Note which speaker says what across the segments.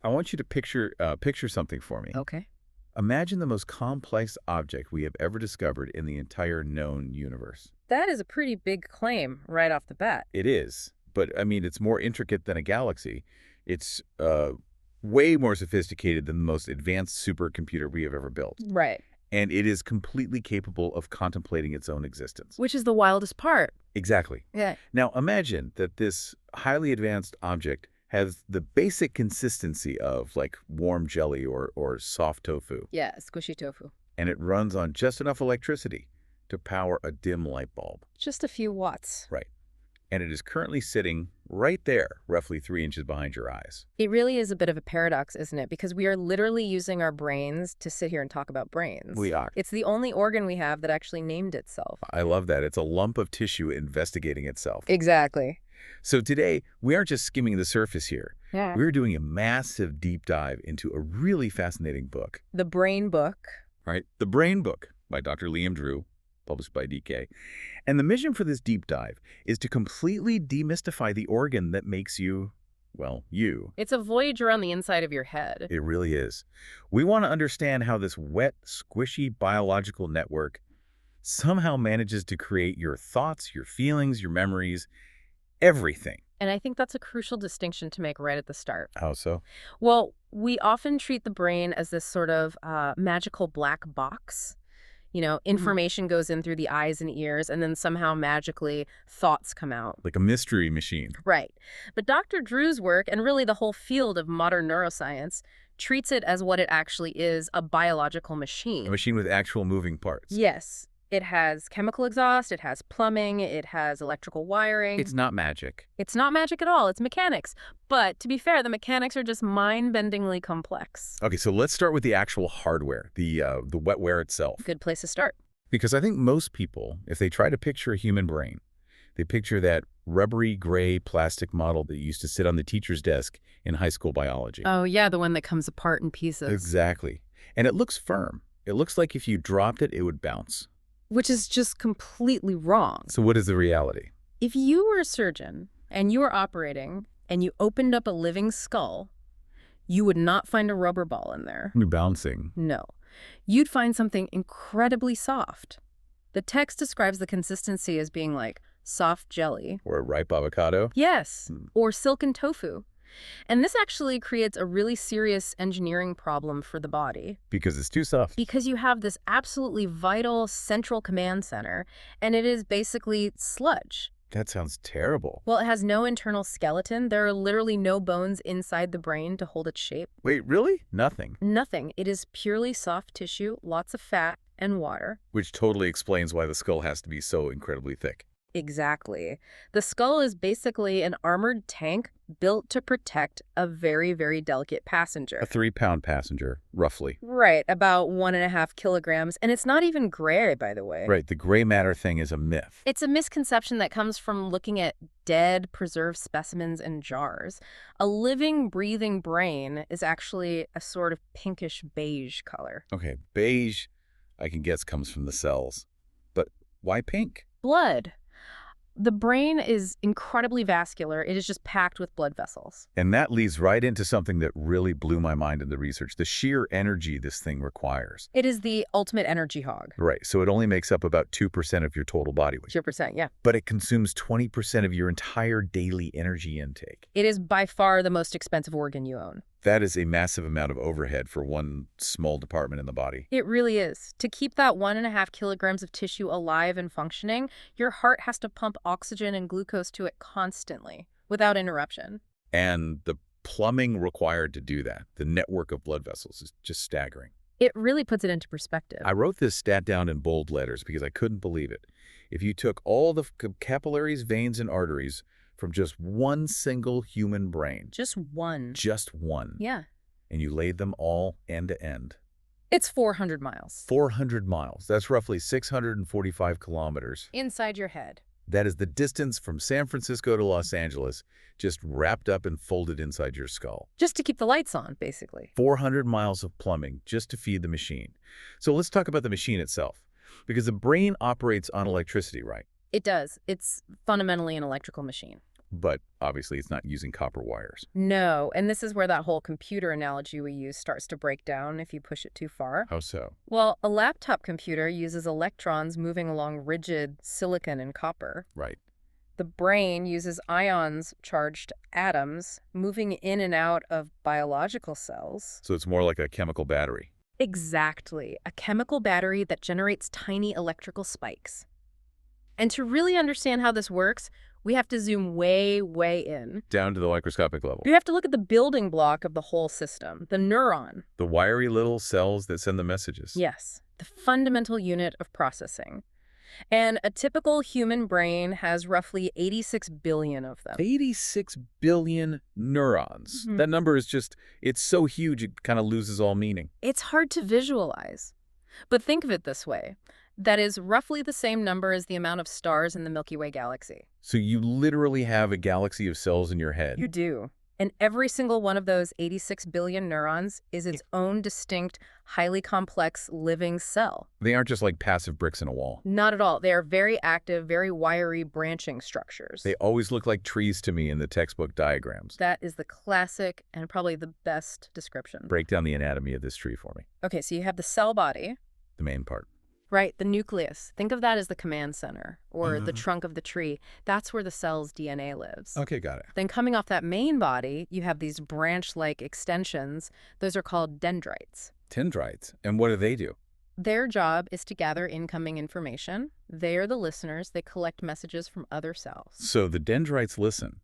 Speaker 1: I want you to picture something for me.
Speaker 2: Okay.
Speaker 1: Imagine the most complex object we have ever discovered in the entire known universe.
Speaker 2: That is a pretty big claim right off the bat.
Speaker 1: It is, but I mean, it's more intricate than a galaxy. It's way more sophisticated than the most advanced supercomputer we have ever built.
Speaker 2: Right.
Speaker 1: And it is completely capable of contemplating its own existence.
Speaker 2: Which is the wildest part.
Speaker 1: Exactly.
Speaker 2: Yeah.
Speaker 1: Now, imagine that this highly advanced object has the basic consistency of like warm jelly or soft tofu,
Speaker 2: Yeah, squishy tofu.
Speaker 1: and it runs on just enough electricity to power a dim light bulb.
Speaker 2: Just a few watts.
Speaker 1: Right. And it is currently sitting right there, roughly 3 inches behind your eyes.
Speaker 2: It really is a bit of a paradox, isn't it? Because we are literally using our brains to sit here and talk about brains.
Speaker 1: We are.
Speaker 2: It's the only organ we have that actually named itself.
Speaker 1: I love that. It's a lump of tissue investigating itself.
Speaker 2: Exactly.
Speaker 1: So today, we aren't just skimming the surface here.
Speaker 2: Yeah.
Speaker 1: We're doing a massive deep dive into a really fascinating book.
Speaker 2: The Brain Book.
Speaker 1: Right? The Brain Book by Dr. Liam Drew, published by DK. And the mission for this deep dive is to completely demystify the organ that makes you, well, you.
Speaker 2: It's a voyage around the inside of your head.
Speaker 1: It really is. We want to understand how this wet, squishy biological network somehow manages to create your thoughts, your feelings, your memories, everything.
Speaker 2: And I think that's a crucial distinction to make right at the start.
Speaker 1: How so?
Speaker 2: Well, we often treat the brain as this sort of magical black box. You know, information goes in through the eyes and ears, and then somehow magically thoughts come out.
Speaker 1: Like a mystery machine.
Speaker 2: Right. But Dr. Drew's work, and really the whole field of modern neuroscience, treats it as what it actually is, a biological machine.
Speaker 1: A machine with actual moving parts.
Speaker 2: Yes. It has chemical exhaust, it has plumbing, it has electrical wiring.
Speaker 1: It's not magic.
Speaker 2: It's not magic at all, it's mechanics. But to be fair, the mechanics are just mind-bendingly complex.
Speaker 1: Okay, so let's start with the actual hardware, the wetware itself.
Speaker 2: Good place to start.
Speaker 1: Because I think most people, if they try to picture a human brain, they picture that rubbery gray plastic model that used to sit on the teacher's desk in high school biology.
Speaker 2: Oh, yeah, the one that comes apart in pieces.
Speaker 1: Exactly. And it looks firm. It looks like if you dropped it, it would bounce.
Speaker 2: Which is just completely wrong.
Speaker 1: So what is the reality?
Speaker 2: If you were a surgeon and you were operating and you opened up a living skull, you would not find a rubber ball in there.
Speaker 1: You're bouncing.
Speaker 2: No. You'd find something incredibly soft. The text describes the consistency as being like soft jelly.
Speaker 1: Or a ripe avocado.
Speaker 2: Yes, or silken tofu. And this actually creates a really serious engineering problem for the body.
Speaker 1: Because it's too soft.
Speaker 2: Because you have this absolutely vital central command center, and it is basically sludge.
Speaker 1: That sounds terrible.
Speaker 2: Well, it has no internal skeleton. There are literally no bones inside the brain to hold its shape.
Speaker 1: Wait, really? Nothing.
Speaker 2: Nothing. It is purely soft tissue, lots of fat, and water.
Speaker 1: Which totally explains why the skull has to be so incredibly thick.
Speaker 2: Exactly. The skull is basically an armored tank built to protect a very, very delicate passenger.
Speaker 1: A 3-pound passenger, roughly.
Speaker 2: Right, about 1.5 kilograms. And it's not even gray, by the way.
Speaker 1: Right, the gray matter thing is a myth.
Speaker 2: It's a misconception that comes from looking at dead, preserved specimens in jars. A living, breathing brain is actually a sort of pinkish beige color.
Speaker 1: Okay, beige, I can guess, comes from the cells. But why pink?
Speaker 2: Blood. The brain is incredibly vascular. It is just packed with blood vessels.
Speaker 1: And that leads right into something that really blew my mind in the research, the sheer energy this thing requires.
Speaker 2: It is the ultimate energy hog.
Speaker 1: Right, so it only makes up about 2% of your total body weight.
Speaker 2: 2%, yeah.
Speaker 1: But it consumes 20% of your entire daily energy intake.
Speaker 2: It is by far the most expensive organ you own.
Speaker 1: That is a massive amount of overhead for one small department in the body.
Speaker 2: It really is. To keep that 1.5 kilograms of tissue alive and functioning, your heart has to pump oxygen and glucose to it constantly, without interruption.
Speaker 1: And the plumbing required to do that, the network of blood vessels, is just staggering.
Speaker 2: It really puts it into perspective.
Speaker 1: I wrote this stat down in bold letters because I couldn't believe it. If you took all the capillaries, veins, and arteries from just one single human brain.
Speaker 2: Just one.
Speaker 1: Just one.
Speaker 2: Yeah.
Speaker 1: And you laid them all end to end.
Speaker 2: It's 400 miles.
Speaker 1: 400 miles. That's roughly 645 kilometers.
Speaker 2: Inside your head.
Speaker 1: That is the distance from San Francisco to Los Angeles, just wrapped up and folded inside your skull.
Speaker 2: Just to keep the lights on, basically.
Speaker 1: 400 miles of plumbing just to feed the machine. So let's talk about the machine itself. Because the brain operates on electricity, right?
Speaker 2: It does. It's fundamentally an electrical machine.
Speaker 1: But obviously it's not using copper wires.
Speaker 2: No, and this is where that whole computer analogy we use starts to break down if you push it too far.
Speaker 1: How so?
Speaker 2: Well, a laptop computer uses electrons moving along rigid silicon and copper.
Speaker 1: Right.
Speaker 2: The brain uses ions-charged atoms moving in and out of biological cells.
Speaker 1: So it's more like a chemical battery.
Speaker 2: Exactly, a chemical battery that generates tiny electrical spikes. And to really understand how this works, we have to zoom way, way in.
Speaker 1: Down to the microscopic level.
Speaker 2: You have to look at the building block of the whole system, the neuron.
Speaker 1: The wiry little cells that send the messages.
Speaker 2: Yes, the fundamental unit of processing. And a typical human brain has roughly 86 billion of them.
Speaker 1: 86 billion neurons. That number is just, it's so huge it kind of loses all meaning.
Speaker 2: It's hard to visualize. But think of it this way. That is roughly the same number as the amount of stars in the Milky Way galaxy.
Speaker 1: So you literally have a galaxy of cells in your head.
Speaker 2: You do. And every single one of those 86 billion neurons is its own distinct, highly complex living cell.
Speaker 1: They aren't just like passive bricks in a wall.
Speaker 2: Not at all. They are very active, very wiry branching structures.
Speaker 1: They always look like trees to me in the textbook diagrams.
Speaker 2: That is the classic and probably the best description.
Speaker 1: Break down the anatomy of this tree for me.
Speaker 2: Okay, so you have the cell body.
Speaker 1: The main part.
Speaker 2: Right, the nucleus. Think of that as the command center, or the trunk of the tree. That's where the cell's DNA lives.
Speaker 1: Okay, got it.
Speaker 2: Then coming off that main body, you have these branch-like extensions. Those are called dendrites.
Speaker 1: Dendrites. And what do they do?
Speaker 2: Their job is to gather incoming information. They are the listeners. They collect messages from other cells.
Speaker 1: So the dendrites listen.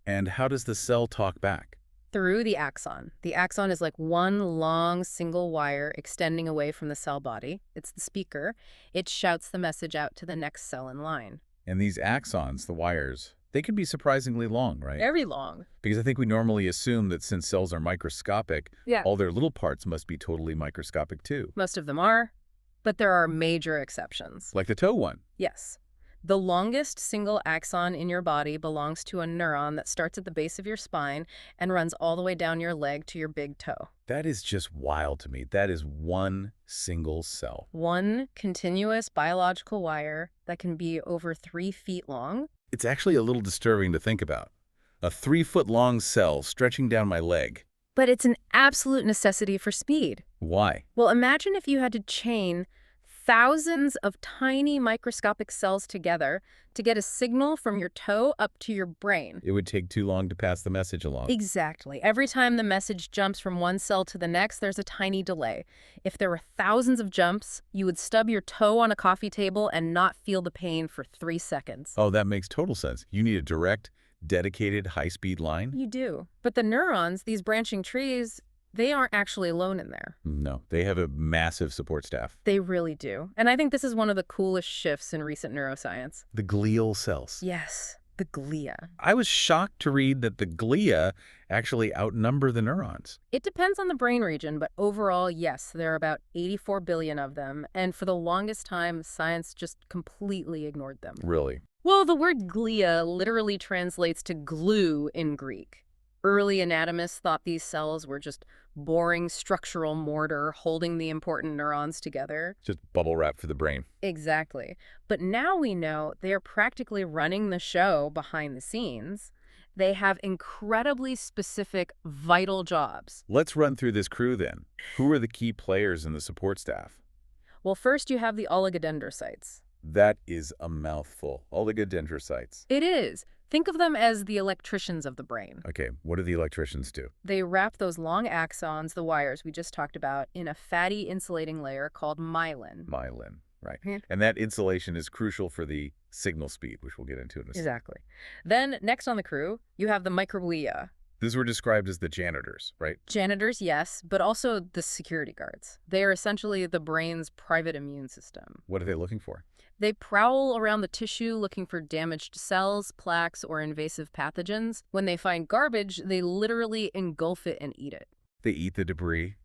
Speaker 1: And how does the cell talk back?
Speaker 2: Through the axon. The axon is like one long single wire extending away from the cell body. It's the speaker. It shouts the message out to the next cell in line.
Speaker 1: And these axons, the wires, they can be surprisingly long, right?
Speaker 2: Very long.
Speaker 1: Because I think we normally assume that since cells are microscopic,
Speaker 2: Yeah.
Speaker 1: all their little parts must be totally microscopic too.
Speaker 2: Most of them are, but there are major exceptions.
Speaker 1: Like the toe one.
Speaker 2: Yes. The longest single axon in your body belongs to a neuron that starts at the base of your spine and runs all the way down your leg to your big toe.
Speaker 1: That is just wild to me. That is one single cell.
Speaker 2: One continuous biological wire that can be over 3 feet long.
Speaker 1: It's actually a little disturbing to think about. A 3-foot-long cell stretching down my leg.
Speaker 2: But it's an absolute necessity for speed.
Speaker 1: Why?
Speaker 2: Well, imagine if you had to chain thousands of tiny microscopic cells together to get a signal from your toe up to your brain.
Speaker 1: It would take too long to pass the message along.
Speaker 2: Exactly. Every time the message jumps from one cell to the next, there's a tiny delay. If there were thousands of jumps, you would stub your toe on a coffee table and not feel the pain for 3 seconds.
Speaker 1: Oh, that makes total sense. You need a direct, dedicated, high-speed line?
Speaker 2: You do. But the neurons, these branching trees, they aren't actually alone in there.
Speaker 1: No, they have a massive support staff.
Speaker 2: They really do. And I think this is one of the coolest shifts in recent neuroscience.
Speaker 1: The glial cells.
Speaker 2: Yes, the glia.
Speaker 1: I was shocked to read that the glia actually outnumber the neurons.
Speaker 2: It depends on the brain region, but overall, yes, there are about 84 billion of them. And for the longest time, science just completely ignored them.
Speaker 1: Really?
Speaker 2: Well, the word glia literally translates to glue in Greek. Early anatomists thought these cells were just boring structural mortar holding the important neurons together.
Speaker 1: Just bubble wrap for the brain.
Speaker 2: Exactly. But now we know they are practically running the show behind the scenes. They have incredibly specific, vital jobs.
Speaker 1: Let's run through this crew then. Who are the key players in the support staff?
Speaker 2: Well, first you have the oligodendrocytes.
Speaker 1: That is a mouthful. Oligodendrocytes.
Speaker 2: It is. Think of them as the electricians of the brain.
Speaker 1: Okay, what do the electricians do?
Speaker 2: They wrap those long axons, the wires we just talked about, in a fatty insulating layer called myelin.
Speaker 1: Myelin, right.
Speaker 2: Hmm.
Speaker 1: And that insulation is crucial for the signal speed, which we'll get into in a second.
Speaker 2: Exactly. Then, next on the crew, you have the microglia.
Speaker 1: These were described as the janitors, right?
Speaker 2: Janitors, yes, but also the security guards. They are essentially the brain's private immune system.
Speaker 1: What are they looking for?
Speaker 2: They prowl around the tissue looking for damaged cells, plaques, or invasive pathogens. When they find garbage, they literally engulf it and eat it.
Speaker 1: They eat the debris?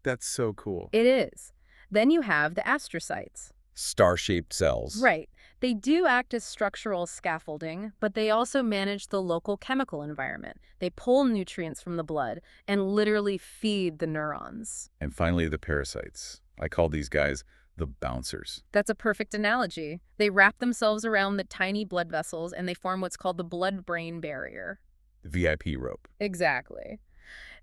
Speaker 1: That's so cool.
Speaker 2: It is. Then you have the astrocytes.
Speaker 1: Star-shaped cells.
Speaker 2: Right. They do act as structural scaffolding, but they also manage the local chemical environment. They pull nutrients from the blood and literally feed the neurons.
Speaker 1: And finally, the parasites. I call these guys The bouncers.
Speaker 2: That's a perfect analogy. They wrap themselves around the tiny blood vessels and they form what's called the blood-brain barrier.
Speaker 1: The VIP rope.
Speaker 2: Exactly.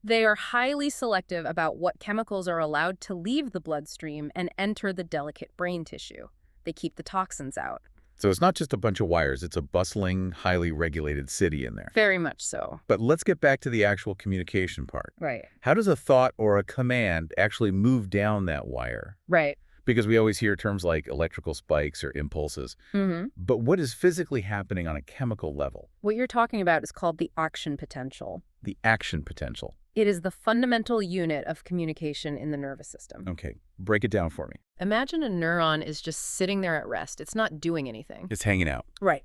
Speaker 2: They are highly selective about what chemicals are allowed to leave the bloodstream and enter the delicate brain tissue. They keep the toxins out.
Speaker 1: So it's not just a bunch of wires, it's a bustling, highly regulated city in there.
Speaker 2: Very much so.
Speaker 1: But let's get back to the actual communication part.
Speaker 2: Right.
Speaker 1: How does a thought or a command actually move down that wire?
Speaker 2: Right.
Speaker 1: Because we always hear terms like electrical spikes or impulses. But what is physically happening on a chemical level?
Speaker 2: What you're talking about is called the action potential.
Speaker 1: The action potential.
Speaker 2: It is the fundamental unit of communication in the nervous system.
Speaker 1: Okay, break it down for me.
Speaker 2: Imagine a neuron is just sitting there at rest. It's not doing anything.
Speaker 1: It's hanging out.
Speaker 2: Right.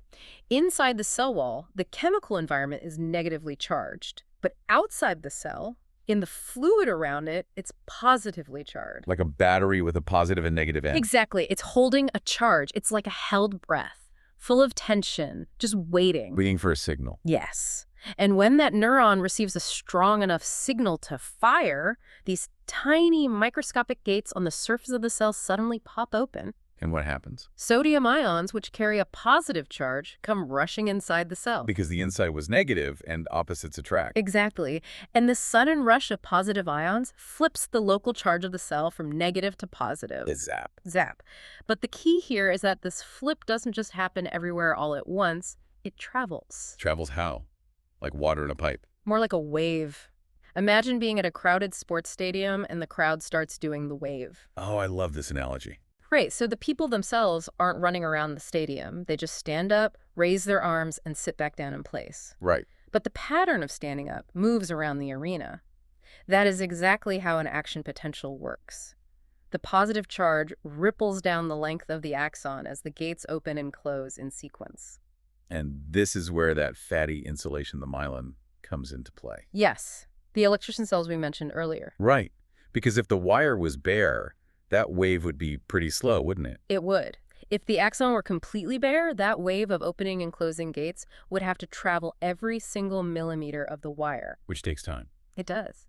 Speaker 2: Inside the cell wall, the chemical environment is negatively charged. But outside the cell, in the fluid around it, it's positively charged.
Speaker 1: Like a battery with a positive and negative end.
Speaker 2: Exactly. It's holding a charge. It's like a held breath, full of tension, just waiting.
Speaker 1: Waiting for a signal.
Speaker 2: Yes. And when that neuron receives a strong enough signal to fire, these tiny microscopic gates on the surface of the cell suddenly pop open.
Speaker 1: And what happens?
Speaker 2: Sodium ions, which carry a positive charge, come rushing inside the cell.
Speaker 1: Because the inside was negative and opposites attract.
Speaker 2: Exactly. And the sudden rush of positive ions flips the local charge of the cell from negative to positive.
Speaker 1: Zap.
Speaker 2: Zap. But the key here is that this flip doesn't just happen everywhere all at once. It travels.
Speaker 1: Travels how? Like water in a pipe.
Speaker 2: More like a wave. Imagine being at a crowded sports stadium and the crowd starts doing the wave.
Speaker 1: Oh, I love this analogy.
Speaker 2: Right, so the people themselves aren't running around the stadium. They just stand up, raise their arms, and sit back down in place.
Speaker 1: Right.
Speaker 2: But the pattern of standing up moves around the arena. That is exactly how an action potential works. The positive charge ripples down the length of the axon as the gates open and close in sequence.
Speaker 1: And this is where that fatty insulation, the myelin, comes into play.
Speaker 2: Yes, the electrician cells we mentioned earlier.
Speaker 1: Right. Because if the wire was bare, that wave would be pretty slow, wouldn't it?
Speaker 2: It would. If the axon were completely bare, that wave of opening and closing gates would have to travel every single millimeter of the wire.
Speaker 1: Which takes time.
Speaker 2: It does.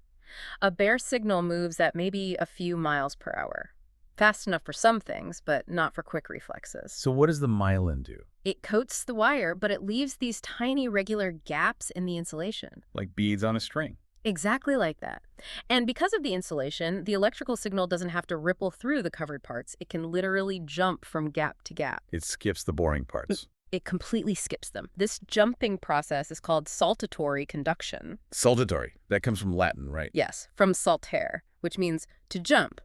Speaker 2: A bare signal moves at maybe a few miles per hour. Fast enough for some things, but not for quick reflexes.
Speaker 1: So what does the myelin do?
Speaker 2: It coats the wire, but it leaves these tiny regular gaps in the insulation.
Speaker 1: Like beads on a string.
Speaker 2: Exactly like that. And because of the insulation, the electrical signal doesn't have to ripple through the covered parts. It can literally jump from gap to gap.
Speaker 1: It skips the boring parts.
Speaker 2: It completely skips them. This jumping process is called saltatory conduction.
Speaker 1: Saltatory. That comes from Latin, right?
Speaker 2: Yes, from saltare, which means to jump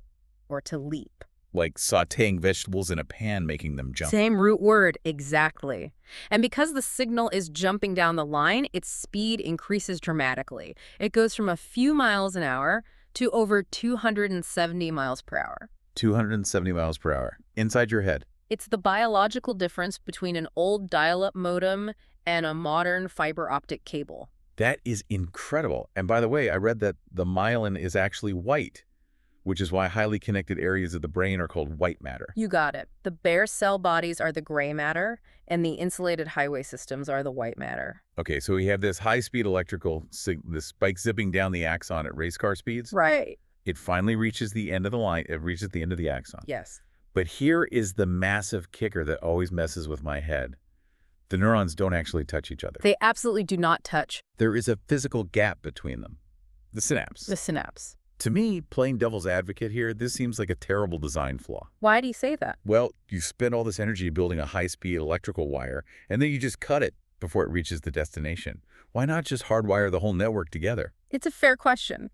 Speaker 2: or to leap.
Speaker 1: Like sautéing vegetables in a pan, making them jump.
Speaker 2: Same root word, exactly. And because the signal is jumping down the line, its speed increases dramatically. It goes from a few miles an hour to over 270 miles per hour.
Speaker 1: 270 miles per hour. Inside your head.
Speaker 2: It's the biological difference between an old dial-up modem and a modern fiber optic cable.
Speaker 1: That is incredible. And by the way, I read that the myelin is actually white, which is why highly connected areas of the brain are called white matter.
Speaker 2: You got it. The bare cell bodies are the gray matter, and the insulated highway systems are the white matter.
Speaker 1: Okay, so we have this high-speed electrical, this spike zipping down the axon at race car speeds.
Speaker 2: Right.
Speaker 1: It finally reaches the end of the line. It reaches the end of the axon.
Speaker 2: Yes.
Speaker 1: But here is the massive kicker that always messes with my head. The neurons don't actually touch each other.
Speaker 2: They absolutely do not touch.
Speaker 1: There is a physical gap between them. The synapse.
Speaker 2: The synapse.
Speaker 1: To me, playing devil's advocate here, this seems like a terrible design flaw.
Speaker 2: Why do you say that?
Speaker 1: Well, you spend all this energy building a high-speed electrical wire, and then you just cut it before it reaches the destination. Why not just hardwire the whole network together?
Speaker 2: It's a fair question.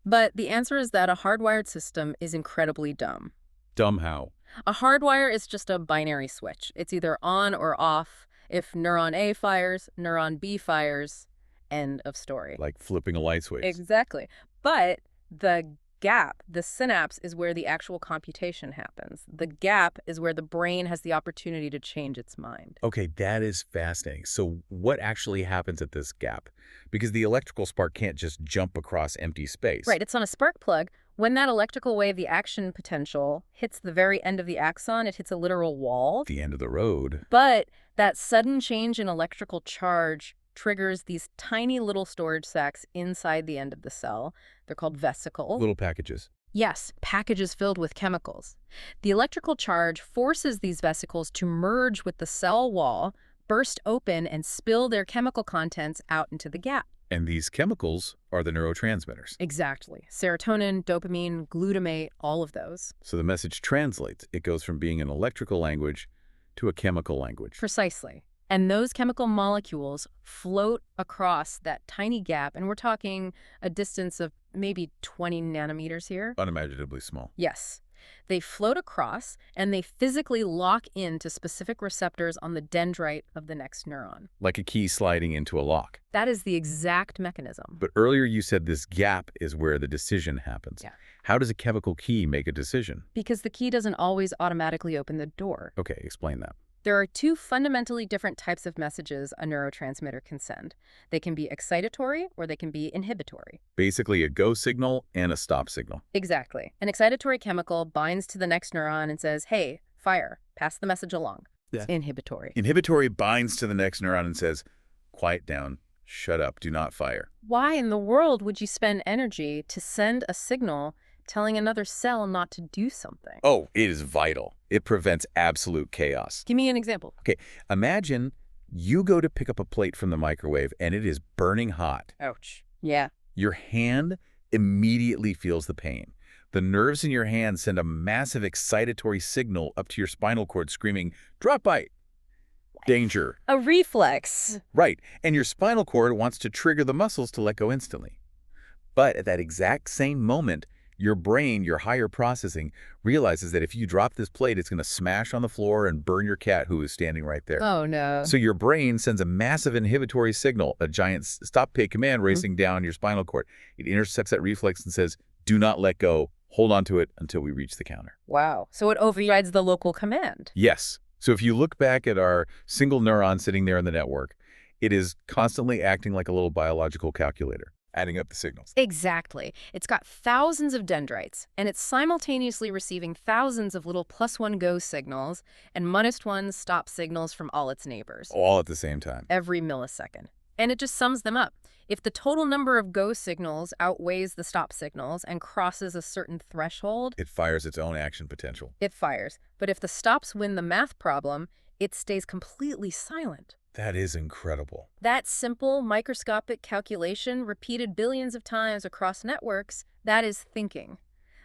Speaker 2: But the answer is that a hardwired system is incredibly dumb.
Speaker 1: Dumb how?
Speaker 2: A hardwire is just a binary switch. It's either on or off. If neuron A fires, neuron B fires, end of story.
Speaker 1: Like flipping a light switch.
Speaker 2: Exactly. But the gap, the synapse, is where the actual computation happens. The gap is where the brain has the opportunity to change its mind.
Speaker 1: Okay, that is fascinating. So what actually happens at this gap? Because the electrical spark can't just jump across empty space.
Speaker 2: Right, it's on a spark plug. When that electrical wave, the action potential, hits the very end of the axon, it hits a literal wall.
Speaker 1: The end of the road.
Speaker 2: But that sudden change in electrical charge triggers these tiny little storage sacs inside the end of the cell. They're called vesicles.
Speaker 1: Little packages.
Speaker 2: Yes, packages filled with chemicals. The electrical charge forces these vesicles to merge with the cell wall, burst open, and spill their chemical contents out into the gap.
Speaker 1: And these chemicals are the neurotransmitters.
Speaker 2: Exactly. Serotonin, dopamine, glutamate, all of those.
Speaker 1: So the message translates. It goes from being an electrical language to a chemical language.
Speaker 2: Precisely. And those chemical molecules float across that tiny gap, and we're talking a distance of maybe 20 nanometers here.
Speaker 1: Unimaginably small.
Speaker 2: Yes. They float across, and they physically lock into specific receptors on the dendrite of the next neuron.
Speaker 1: Like a key sliding into a lock.
Speaker 2: That is the exact mechanism.
Speaker 1: But earlier you said this gap is where the decision happens.
Speaker 2: Yeah.
Speaker 1: How does a chemical key make a decision?
Speaker 2: Because the key doesn't always automatically open the door.
Speaker 1: Okay, explain that.
Speaker 2: There are two fundamentally different types of messages a neurotransmitter can send. They can be excitatory or they can be inhibitory.
Speaker 1: Basically a go signal and a stop signal.
Speaker 2: Exactly. An excitatory chemical binds to the next neuron and says, hey, fire, pass the message along.
Speaker 1: Yeah.
Speaker 2: It's inhibitory.
Speaker 1: Inhibitory binds to the next neuron and says, quiet down, shut up, do not fire.
Speaker 2: Why in the world would you spend energy to send a signal telling another cell not to do something?
Speaker 1: Oh, it is vital. It prevents absolute chaos.
Speaker 2: Give me an example.
Speaker 1: Okay, imagine you go to pick up a plate from the microwave and it is burning hot.
Speaker 2: Ouch. Yeah.
Speaker 1: Your hand immediately feels the pain. The nerves in your hand send a massive excitatory signal up to your spinal cord screaming, drop bite, danger.
Speaker 2: A reflex.
Speaker 1: Right, and your spinal cord wants to trigger the muscles to let go instantly. But at that exact same moment, your brain, your higher processing, realizes that if you drop this plate, it's going to smash on the floor and burn your cat who is standing right there.
Speaker 2: Oh, no.
Speaker 1: So your brain sends a massive inhibitory signal, a giant stop pay command racing down your spinal cord. It intercepts that reflex and says, do not let go. Hold on to it until we reach the counter.
Speaker 2: Wow. So it overrides the local command.
Speaker 1: Yes. So if you look back at our single neuron sitting there in the network, it is constantly acting like a little biological calculator, adding up the signals.
Speaker 2: Exactly. It's got thousands of dendrites, and it's simultaneously receiving thousands of little +1 go signals and -1 stop signals from all its neighbors.
Speaker 1: All at the same time.
Speaker 2: Every millisecond. And it just sums them up. If the total number of go signals outweighs the stop signals and crosses a certain threshold,
Speaker 1: It fires its own action potential.
Speaker 2: it fires. But if the stops win the math problem, it stays completely silent.
Speaker 1: That is incredible.
Speaker 2: That simple, microscopic calculation repeated billions of times across networks, that is thinking.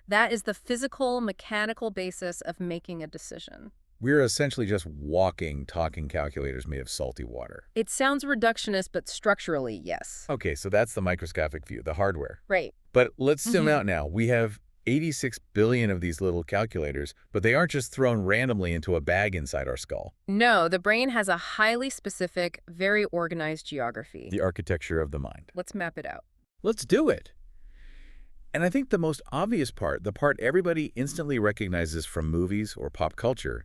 Speaker 2: That is the physical, mechanical basis of making a decision.
Speaker 1: We're essentially just walking, talking calculators made of salty water.
Speaker 2: It sounds reductionist, but structurally, yes.
Speaker 1: Okay, so that's the microscopic view, the hardware.
Speaker 2: Right.
Speaker 1: But let's zoom out now. We have 86 billion of these little calculators, but they aren't just thrown randomly into a bag inside our skull.
Speaker 2: No, the brain has a highly specific, very organized geography.
Speaker 1: The architecture of the mind.
Speaker 2: Let's map it out.
Speaker 1: Let's do it. And I think the most obvious part, the part everybody instantly recognizes from movies or pop culture,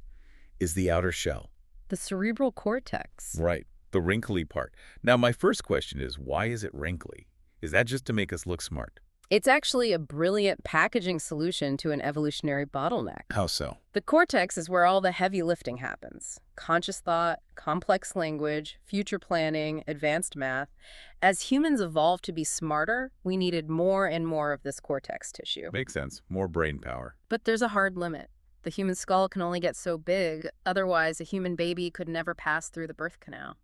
Speaker 1: is the outer shell.
Speaker 2: The cerebral cortex.
Speaker 1: Right, the wrinkly part. Now, my first question is, why is it wrinkly? Is that just to make us look smart?
Speaker 2: It's actually a brilliant packaging solution to an evolutionary bottleneck.
Speaker 1: How so?
Speaker 2: The cortex is where all the heavy lifting happens. Conscious thought, complex language, future planning, advanced math. As humans evolved to be smarter, we needed more and more of this cortex tissue.
Speaker 1: Makes sense. More brain power.
Speaker 2: But there's a hard limit. The human skull can only get so big, otherwise a human baby could never pass through the birth canal.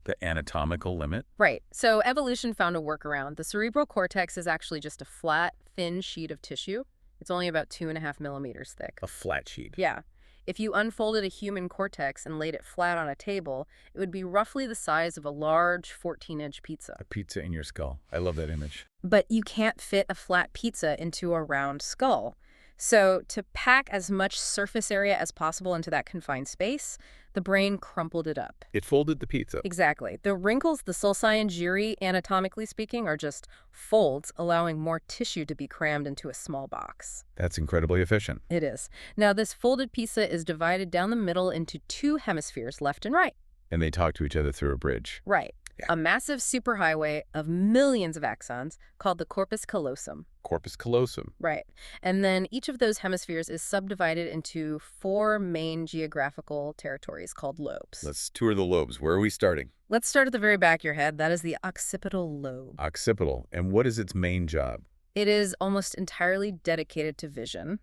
Speaker 1: The anatomical limit?
Speaker 2: Right. So evolution found a workaround. The cerebral cortex is actually just a flat, thin sheet of tissue. It's only about 2.5 millimeters thick.
Speaker 1: A flat sheet.
Speaker 2: Yeah. If you unfolded a human cortex and laid it flat on a table, it would be roughly the size of a large 14-inch pizza.
Speaker 1: A pizza in your skull. I love that image.
Speaker 2: But you can't fit a flat pizza into a round skull. So to pack as much surface area as possible into that confined space, the brain crumpled it up.
Speaker 1: It folded the pizza.
Speaker 2: Exactly. The wrinkles, the sulci and gyri, anatomically speaking, are just folds, allowing more tissue to be crammed into a small box.
Speaker 1: That's incredibly efficient.
Speaker 2: It is. Now, this folded pizza is divided down the middle into two hemispheres, left and right.
Speaker 1: And they talk to each other through a bridge.
Speaker 2: Right.
Speaker 1: Yeah.
Speaker 2: A massive superhighway of millions of axons called the corpus callosum.
Speaker 1: Corpus callosum.
Speaker 2: Right. And then each of those hemispheres is subdivided into 4 main geographical territories called lobes.
Speaker 1: Let's tour the lobes. Where are we starting?
Speaker 2: Let's start at the very back of your head. That is the occipital lobe.
Speaker 1: Occipital. And what is its main job?
Speaker 2: It is almost entirely dedicated to vision.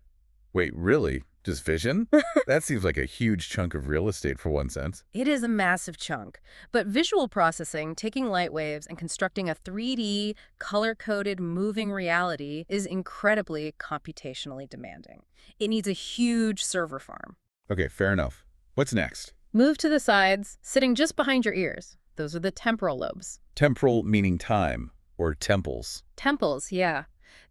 Speaker 1: Wait, really? Just vision? That seems like a huge chunk of real estate for one sense.
Speaker 2: It is a massive chunk, but visual processing, taking light waves and constructing a 3D, color-coded, moving reality is incredibly computationally demanding. It needs a huge server farm.
Speaker 1: Okay, fair enough. What's next?
Speaker 2: Move to the sides, sitting just behind your ears. Those are the temporal lobes.
Speaker 1: Temporal meaning time, or temples.
Speaker 2: Temples, yeah.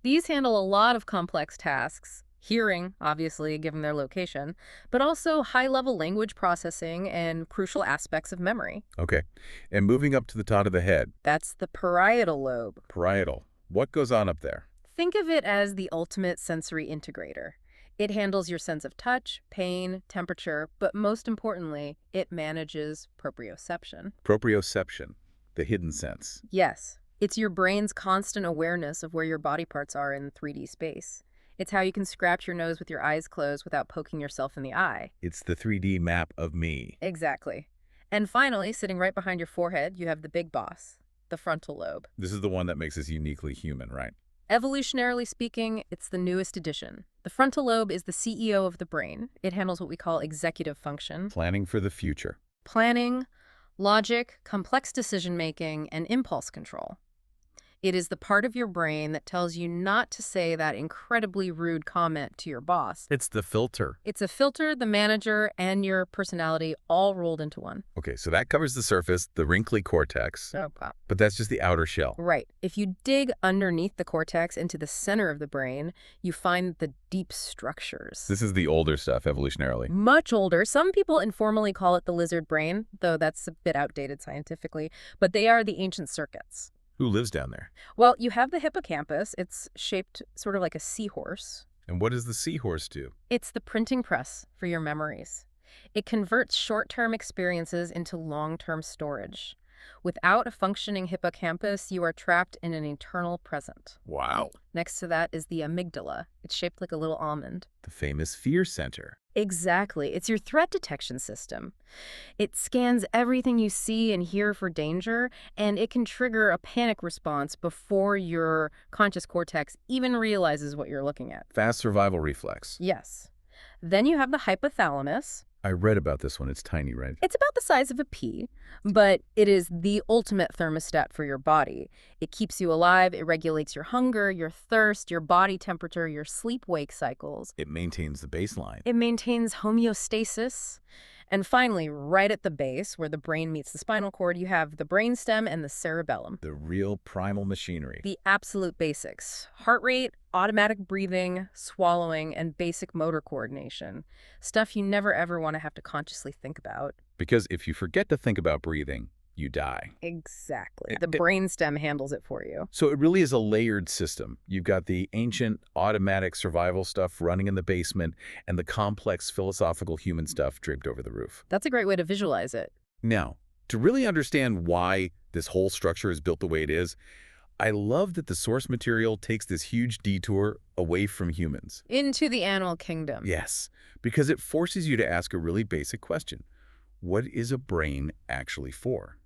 Speaker 2: These handle a lot of complex tasks. Hearing, obviously, given their location, but also high-level language processing and crucial aspects of memory.
Speaker 1: Okay, and moving up to the top of the head,
Speaker 2: That's the parietal lobe.
Speaker 1: parietal. What goes on up there?
Speaker 2: Think of it as the ultimate sensory integrator. It handles your sense of touch, pain, temperature, but most importantly, it manages proprioception.
Speaker 1: Proprioception, the hidden sense.
Speaker 2: Yes, it's your brain's constant awareness of where your body parts are in 3D space. It's how you can scratch your nose with your eyes closed without poking yourself in the eye.
Speaker 1: It's the 3D map of me.
Speaker 2: Exactly. And finally, sitting right behind your forehead, you have the big boss, the frontal lobe.
Speaker 1: This is the one that makes us uniquely human, right?
Speaker 2: Evolutionarily speaking, it's the newest addition. The frontal lobe is the CEO of the brain. It handles what we call executive function,
Speaker 1: Planning for the future.
Speaker 2: planning, logic, complex decision-making, and impulse control. It is the part of your brain that tells you not to say that incredibly rude comment to your boss.
Speaker 1: It's the filter.
Speaker 2: It's a filter, the manager, and your personality all rolled into one.
Speaker 1: Okay, so that covers the surface, the wrinkly cortex,
Speaker 2: Oh, wow.
Speaker 1: but that's just the outer shell.
Speaker 2: Right. If you dig underneath the cortex into the center of the brain, you find the deep structures.
Speaker 1: This is the older stuff, evolutionarily.
Speaker 2: Much older. Some people informally call it the lizard brain, though that's a bit outdated scientifically, but they are the ancient circuits.
Speaker 1: Who lives down there?
Speaker 2: Well, you have the hippocampus. It's shaped sort of like a seahorse.
Speaker 1: And what does the seahorse do?
Speaker 2: It's the printing press for your memories. It converts short-term experiences into long-term storage. Without a functioning hippocampus, you are trapped in an eternal present.
Speaker 1: Wow.
Speaker 2: Next to that is the amygdala. It's shaped like a little almond.
Speaker 1: The famous fear center.
Speaker 2: Exactly. It's your threat detection system. It scans everything you see and hear for danger, and it can trigger a panic response before your conscious cortex even realizes what you're looking at.
Speaker 1: Fast survival reflex.
Speaker 2: Yes. Then you have the hypothalamus.
Speaker 1: I read about this one. It's tiny, right?
Speaker 2: It's about the size of a pea, but it is the ultimate thermostat for your body. It keeps you alive, it regulates your hunger, your thirst, your body temperature, your sleep-wake cycles.
Speaker 1: It maintains the baseline.
Speaker 2: It maintains homeostasis. And finally, right at the base, where the brain meets the spinal cord, you have the brainstem and the cerebellum.
Speaker 1: The real primal machinery.
Speaker 2: The absolute basics. Heart rate, automatic breathing, swallowing, and basic motor coordination. Stuff you never ever want to have to consciously think about.
Speaker 1: Because if you forget to think about breathing, you die.
Speaker 2: Exactly. The brainstem handles it for you.
Speaker 1: So it really is a layered system. You've got the ancient automatic survival stuff running in the basement and the complex philosophical human stuff draped over the roof.
Speaker 2: That's a great way to visualize it.
Speaker 1: Now, to really understand why this whole structure is built the way it is, I love that the source material takes this huge detour away from humans.
Speaker 2: Into the animal kingdom.
Speaker 1: Yes, because it forces you to ask a really basic question. What is a brain actually for?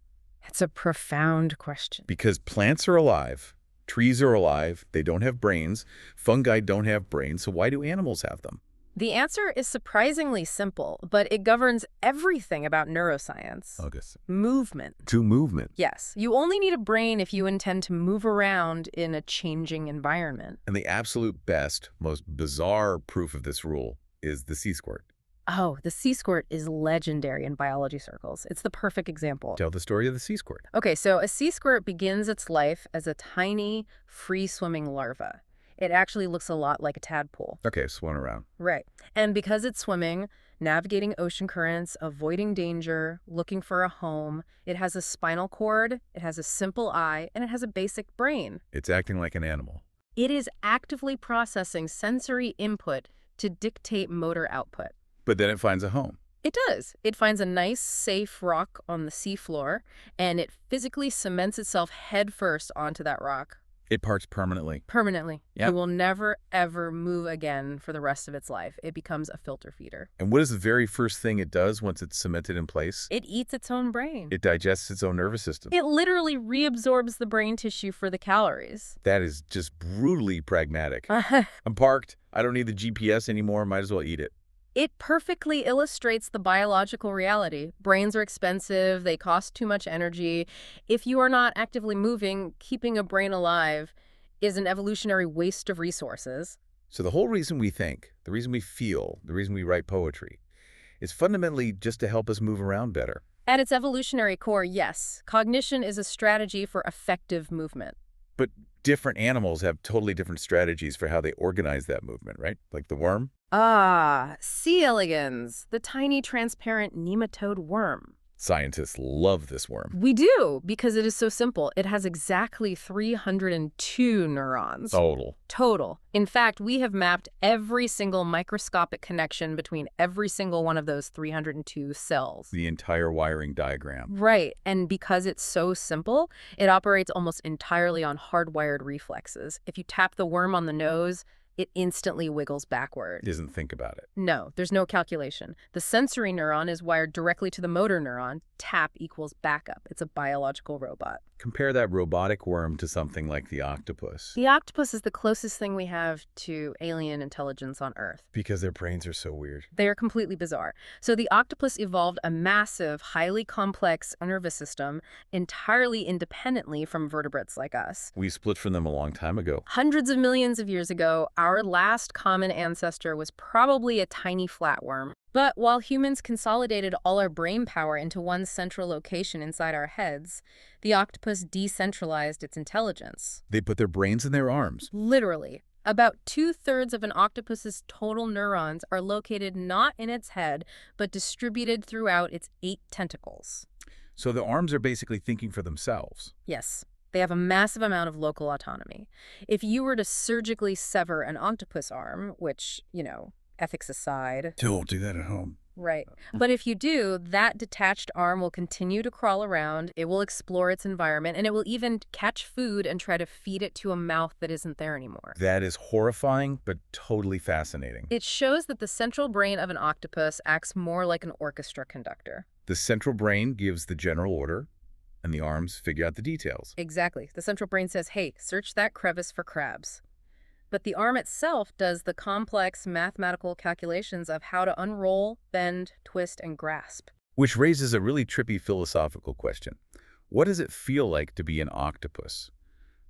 Speaker 2: That's a profound question.
Speaker 1: Because plants are alive, trees are alive, they don't have brains, fungi don't have brains, so why do animals have them?
Speaker 2: The answer is surprisingly simple, but it governs everything about neuroscience.
Speaker 1: August.
Speaker 2: Movement.
Speaker 1: To movement.
Speaker 2: Yes, you only need a brain if you intend to move around in a changing environment.
Speaker 1: And the absolute best, most bizarre proof of this rule is the sea squirt.
Speaker 2: Oh, the sea squirt is legendary in biology circles. It's the perfect example.
Speaker 1: Tell the story of the sea squirt.
Speaker 2: Okay, so a sea squirt begins its life as a tiny, free-swimming larva. It actually looks a lot like a tadpole.
Speaker 1: Okay, swim around.
Speaker 2: Right. And because it's swimming, navigating ocean currents, avoiding danger, looking for a home, it has a spinal cord, it has a simple eye, and it has a basic brain.
Speaker 1: It's acting like an animal.
Speaker 2: It is actively processing sensory input to dictate motor output.
Speaker 1: But then it finds a home.
Speaker 2: It does. It finds a nice, safe rock on the seafloor, and it physically cements itself headfirst onto that rock.
Speaker 1: It parts permanently.
Speaker 2: Permanently. It
Speaker 1: Yep.
Speaker 2: will never, ever move again for the rest of its life. It becomes a filter feeder.
Speaker 1: And what is the very first thing it does once it's cemented in place?
Speaker 2: It eats its own brain.
Speaker 1: It digests its own nervous system.
Speaker 2: It literally reabsorbs the brain tissue for the calories.
Speaker 1: That is just brutally pragmatic. I'm parked. I don't need the GPS anymore. Might as well eat it.
Speaker 2: It perfectly illustrates the biological reality. Brains are expensive, they cost too much energy. If you are not actively moving, keeping a brain alive is an evolutionary waste of resources.
Speaker 1: So the whole reason we think, the reason we feel, the reason we write poetry, is fundamentally just to help us move around better.
Speaker 2: At its evolutionary core, yes, cognition is a strategy for effective movement.
Speaker 1: But different animals have totally different strategies for how they organize that movement, right? Like the worm?
Speaker 2: Ah, C. elegans, the tiny transparent nematode worm.
Speaker 1: Scientists love this worm.
Speaker 2: We do, because it is so simple. It has exactly 302 neurons. Total. In fact, we have mapped every single microscopic connection between every single one of those 302 cells.
Speaker 1: The entire wiring diagram.
Speaker 2: Right, and because it's so simple, it operates almost entirely on hardwired reflexes. If you tap the worm on the nose, it instantly wiggles backward.
Speaker 1: Doesn't think about it.
Speaker 2: No, there's no calculation. The sensory neuron is wired directly to the motor neuron. Tap equals backup. It's a biological robot.
Speaker 1: Compare that robotic worm to something like the octopus.
Speaker 2: The octopus is the closest thing we have to alien intelligence on Earth.
Speaker 1: Because their brains are so weird.
Speaker 2: They are completely bizarre. So the octopus evolved a massive, highly complex nervous system entirely independently from vertebrates like us.
Speaker 1: We split from them a long time ago.
Speaker 2: Hundreds of millions of years ago, our last common ancestor was probably a tiny flatworm. But while humans consolidated all our brain power into one central location inside our heads, the octopus decentralized its intelligence.
Speaker 1: They put their brains in their arms.
Speaker 2: Literally. About 2/3 of an octopus's total neurons are located not in its head, but distributed throughout its 8 tentacles.
Speaker 1: So the arms are basically thinking for themselves.
Speaker 2: Yes. They have a massive amount of local autonomy. If you were to surgically sever an octopus arm, which, ethics aside.
Speaker 1: Don't do that at home.
Speaker 2: Right. But if you do, that detached arm will continue to crawl around, it will explore its environment, and it will even catch food and try to feed it to a mouth that isn't there anymore.
Speaker 1: That is horrifying, but totally fascinating.
Speaker 2: It shows that the central brain of an octopus acts more like an orchestra conductor.
Speaker 1: The central brain gives the general order, and the arms figure out the details.
Speaker 2: Exactly. The central brain says, hey, search that crevice for crabs. But the arm itself does the complex mathematical calculations of how to unroll, bend, twist, and grasp.
Speaker 1: Which raises a really trippy philosophical question. What does it feel like to be an octopus?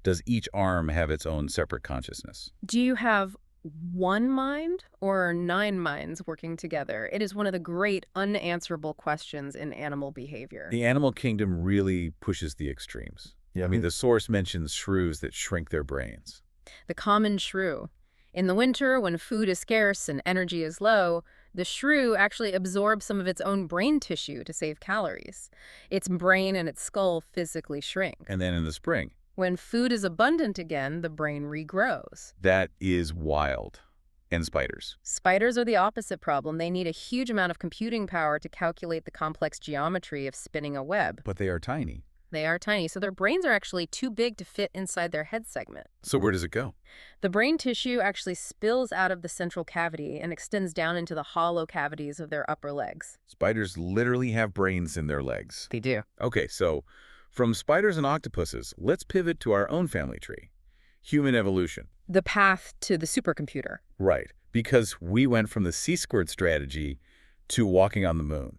Speaker 1: Does each arm have its own separate consciousness?
Speaker 2: Do you have one mind or 9 minds working together? It is one of the great unanswerable questions in animal behavior.
Speaker 1: The animal kingdom really pushes the extremes. I mean, the source mentions shrews that shrink their brains.
Speaker 2: The common shrew. In the winter, when food is scarce and energy is low, the shrew actually absorbs some of its own brain tissue to save calories. Its brain and its skull physically shrink.
Speaker 1: And then in the spring.
Speaker 2: When food is abundant again, the brain regrows.
Speaker 1: That is wild. And spiders.
Speaker 2: Spiders are the opposite problem. They need a huge amount of computing power to calculate the complex geometry of spinning a web.
Speaker 1: But they are tiny.
Speaker 2: They are tiny, so their brains are actually too big to fit inside their head segment.
Speaker 1: So where does it go?
Speaker 2: The brain tissue actually spills out of the central cavity and extends down into the hollow cavities of their upper legs.
Speaker 1: Spiders literally have brains in their legs.
Speaker 2: They do.
Speaker 1: Okay, so from spiders and octopuses, let's pivot to our own family tree. Human evolution.
Speaker 2: The path to the supercomputer.
Speaker 1: Right, because we went from the C-squared strategy to walking on the moon.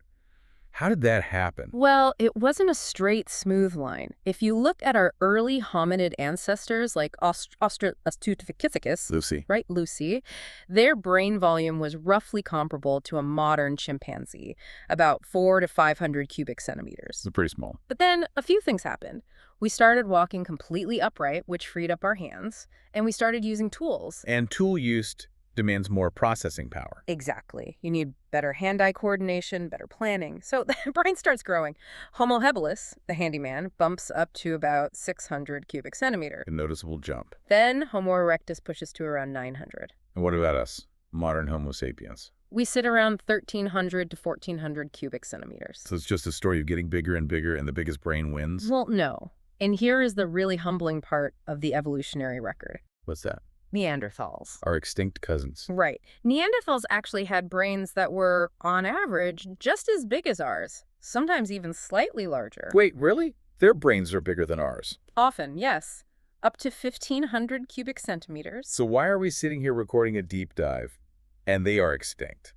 Speaker 1: How did that happen?
Speaker 2: Well, it wasn't a straight, smooth line. If you look at our early hominid ancestors like Australopithecus,
Speaker 1: Lucy.
Speaker 2: right, Lucy, their brain volume was roughly comparable to a modern chimpanzee, about 400 to 500 cubic centimeters.
Speaker 1: It's pretty small.
Speaker 2: But then a few things happened. We started walking completely upright, which freed up our hands, and we started using tools.
Speaker 1: And tool use demands more processing power.
Speaker 2: Exactly. You need better hand-eye coordination, better planning. So the brain starts growing. Homo habilis, the handyman, bumps up to about 600 cubic centimeter.
Speaker 1: A noticeable jump.
Speaker 2: Then Homo erectus pushes to around 900.
Speaker 1: And what about us, modern Homo sapiens?
Speaker 2: We sit around 1,300 to 1,400 cubic centimeters.
Speaker 1: So it's just a story of getting bigger and bigger and the biggest brain wins?
Speaker 2: Well, no. And here is the really humbling part of the evolutionary record.
Speaker 1: What's that?
Speaker 2: Neanderthals.
Speaker 1: Our extinct cousins.
Speaker 2: Right. Neanderthals actually had brains that were, on average, just as big as ours, sometimes even slightly larger.
Speaker 1: Wait, really? Their brains are bigger than ours.
Speaker 2: Often, yes. Up to 1,500 cubic centimeters.
Speaker 1: So why are we sitting here recording a deep dive? And they are extinct,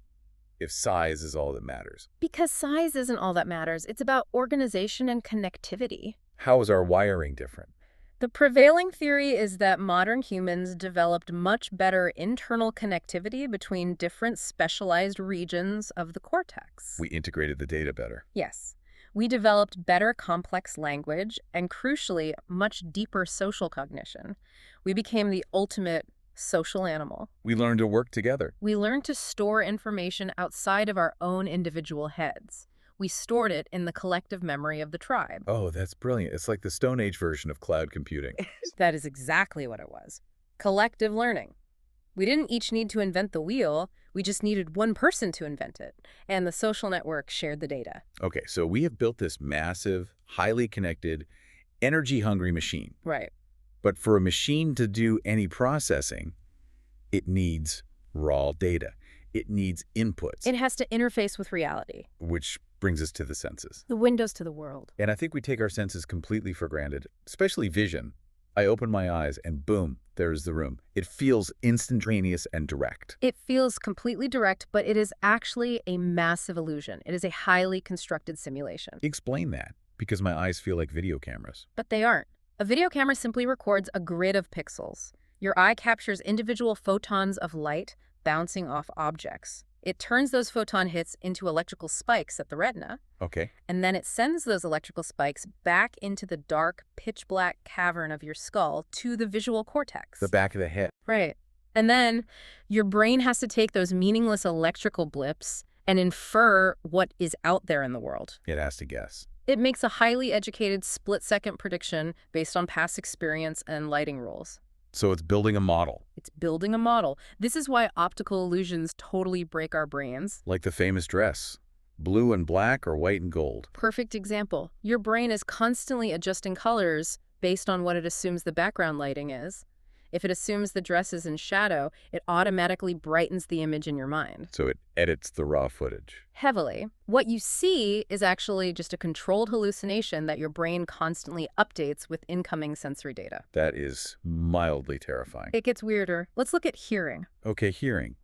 Speaker 1: if size is all that matters.
Speaker 2: Because size isn't all that matters. It's about organization and connectivity.
Speaker 1: How is our wiring different?
Speaker 2: The prevailing theory is that modern humans developed much better internal connectivity between different specialized regions of the cortex.
Speaker 1: We integrated the data better.
Speaker 2: Yes. We developed better complex language and, crucially, much deeper social cognition. We became the ultimate social animal.
Speaker 1: We learned to work together.
Speaker 2: We learned to store information outside of our own individual heads. We stored it in the collective memory of the tribe.
Speaker 1: Oh, that's brilliant. It's like the Stone Age version of cloud computing.
Speaker 2: That is exactly what it was. Collective learning. We didn't each need to invent the wheel. We just needed one person to invent it. And the social network shared the data.
Speaker 1: Okay, so we have built this massive, highly connected, energy-hungry machine.
Speaker 2: Right.
Speaker 1: But for a machine to do any processing, it needs raw data. It needs inputs.
Speaker 2: It has to interface with reality.
Speaker 1: Which brings us to the senses.
Speaker 2: The windows to the world.
Speaker 1: And I think we take our senses completely for granted, especially vision. I open my eyes and boom, there's the room. It feels instantaneous and direct.
Speaker 2: It feels completely direct, but it is actually a massive illusion. It is a highly constructed simulation.
Speaker 1: Explain that, because my eyes feel like video cameras.
Speaker 2: But they aren't. A video camera simply records a grid of pixels. Your eye captures individual photons of light bouncing off objects. It turns those photon hits into electrical spikes at the retina,
Speaker 1: Okay.
Speaker 2: and then it sends those electrical spikes back into the dark, pitch-black cavern of your skull to the visual cortex.
Speaker 1: The back of the head.
Speaker 2: Right. And then your brain has to take those meaningless electrical blips and infer what is out there in the world.
Speaker 1: It has to guess.
Speaker 2: It makes a highly educated split-second prediction based on past experience and lighting rules.
Speaker 1: So it's building a model.
Speaker 2: It's building a model. This is why optical illusions totally break our brains.
Speaker 1: Like the famous dress. Blue and black or white and gold.
Speaker 2: Perfect example. Your brain is constantly adjusting colors based on what it assumes the background lighting is. If it assumes the dress is in shadow, it automatically brightens the image in your mind.
Speaker 1: So it edits the raw footage.
Speaker 2: Heavily. What you see is actually just a controlled hallucination that your brain constantly updates with incoming sensory data.
Speaker 1: That is mildly terrifying.
Speaker 2: It gets weirder. Let's look at hearing.
Speaker 1: Okay, hearing.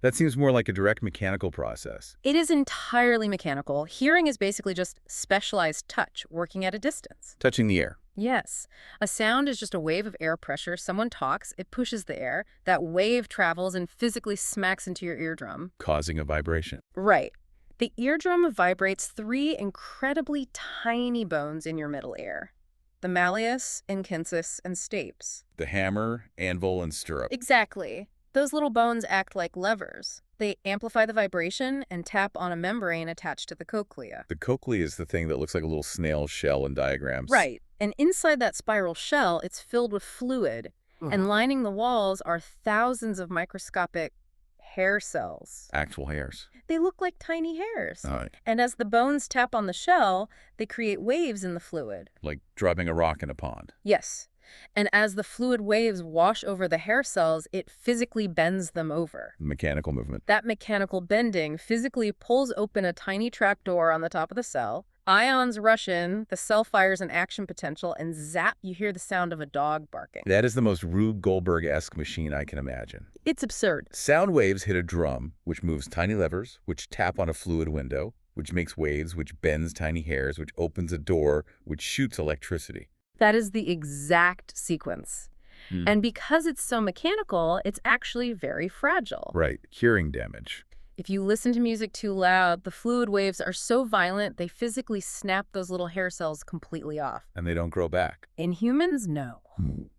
Speaker 1: That seems more like a direct mechanical process.
Speaker 2: It is entirely mechanical. Hearing is basically just specialized touch working at a distance.
Speaker 1: Touching the air.
Speaker 2: Yes. A sound is just a wave of air pressure. Someone talks, it pushes the air. That wave travels and physically smacks into your eardrum.
Speaker 1: Causing a vibration.
Speaker 2: Right. The eardrum vibrates 3 incredibly tiny bones in your middle ear. The malleus, incunsus, and stapes.
Speaker 1: The hammer, anvil, and stirrup.
Speaker 2: Exactly. Those little bones act like levers. They amplify the vibration and tap on a membrane attached to the cochlea.
Speaker 1: The cochlea is the thing that looks like a little snail shell in diagrams.
Speaker 2: Right. And inside that spiral shell, it's filled with fluid. And lining the walls are thousands of microscopic hair cells.
Speaker 1: Actual hairs.
Speaker 2: They look like tiny hairs.
Speaker 1: All right.
Speaker 2: And as the bones tap on the shell, they create waves in the fluid.
Speaker 1: Like dropping a rock in a pond.
Speaker 2: Yes. And as the fluid waves wash over the hair cells, it physically bends them over.
Speaker 1: Mechanical movement.
Speaker 2: That mechanical bending physically pulls open a tiny trapdoor on the top of the cell. Ions rush in, the cell fires an action potential, and zap, you hear the sound of a dog barking.
Speaker 1: That is the most Rube Goldberg-esque machine I can imagine.
Speaker 2: It's absurd.
Speaker 1: Sound waves hit a drum, which moves tiny levers, which tap on a fluid window, which makes waves, which bends tiny hairs, which opens a door, which shoots electricity.
Speaker 2: That is the exact sequence. And because it's so mechanical, it's actually very fragile.
Speaker 1: Right. Hearing damage.
Speaker 2: If you listen to music too loud, the fluid waves are so violent, they physically snap those little hair cells completely off.
Speaker 1: And they don't grow back.
Speaker 2: In humans, no.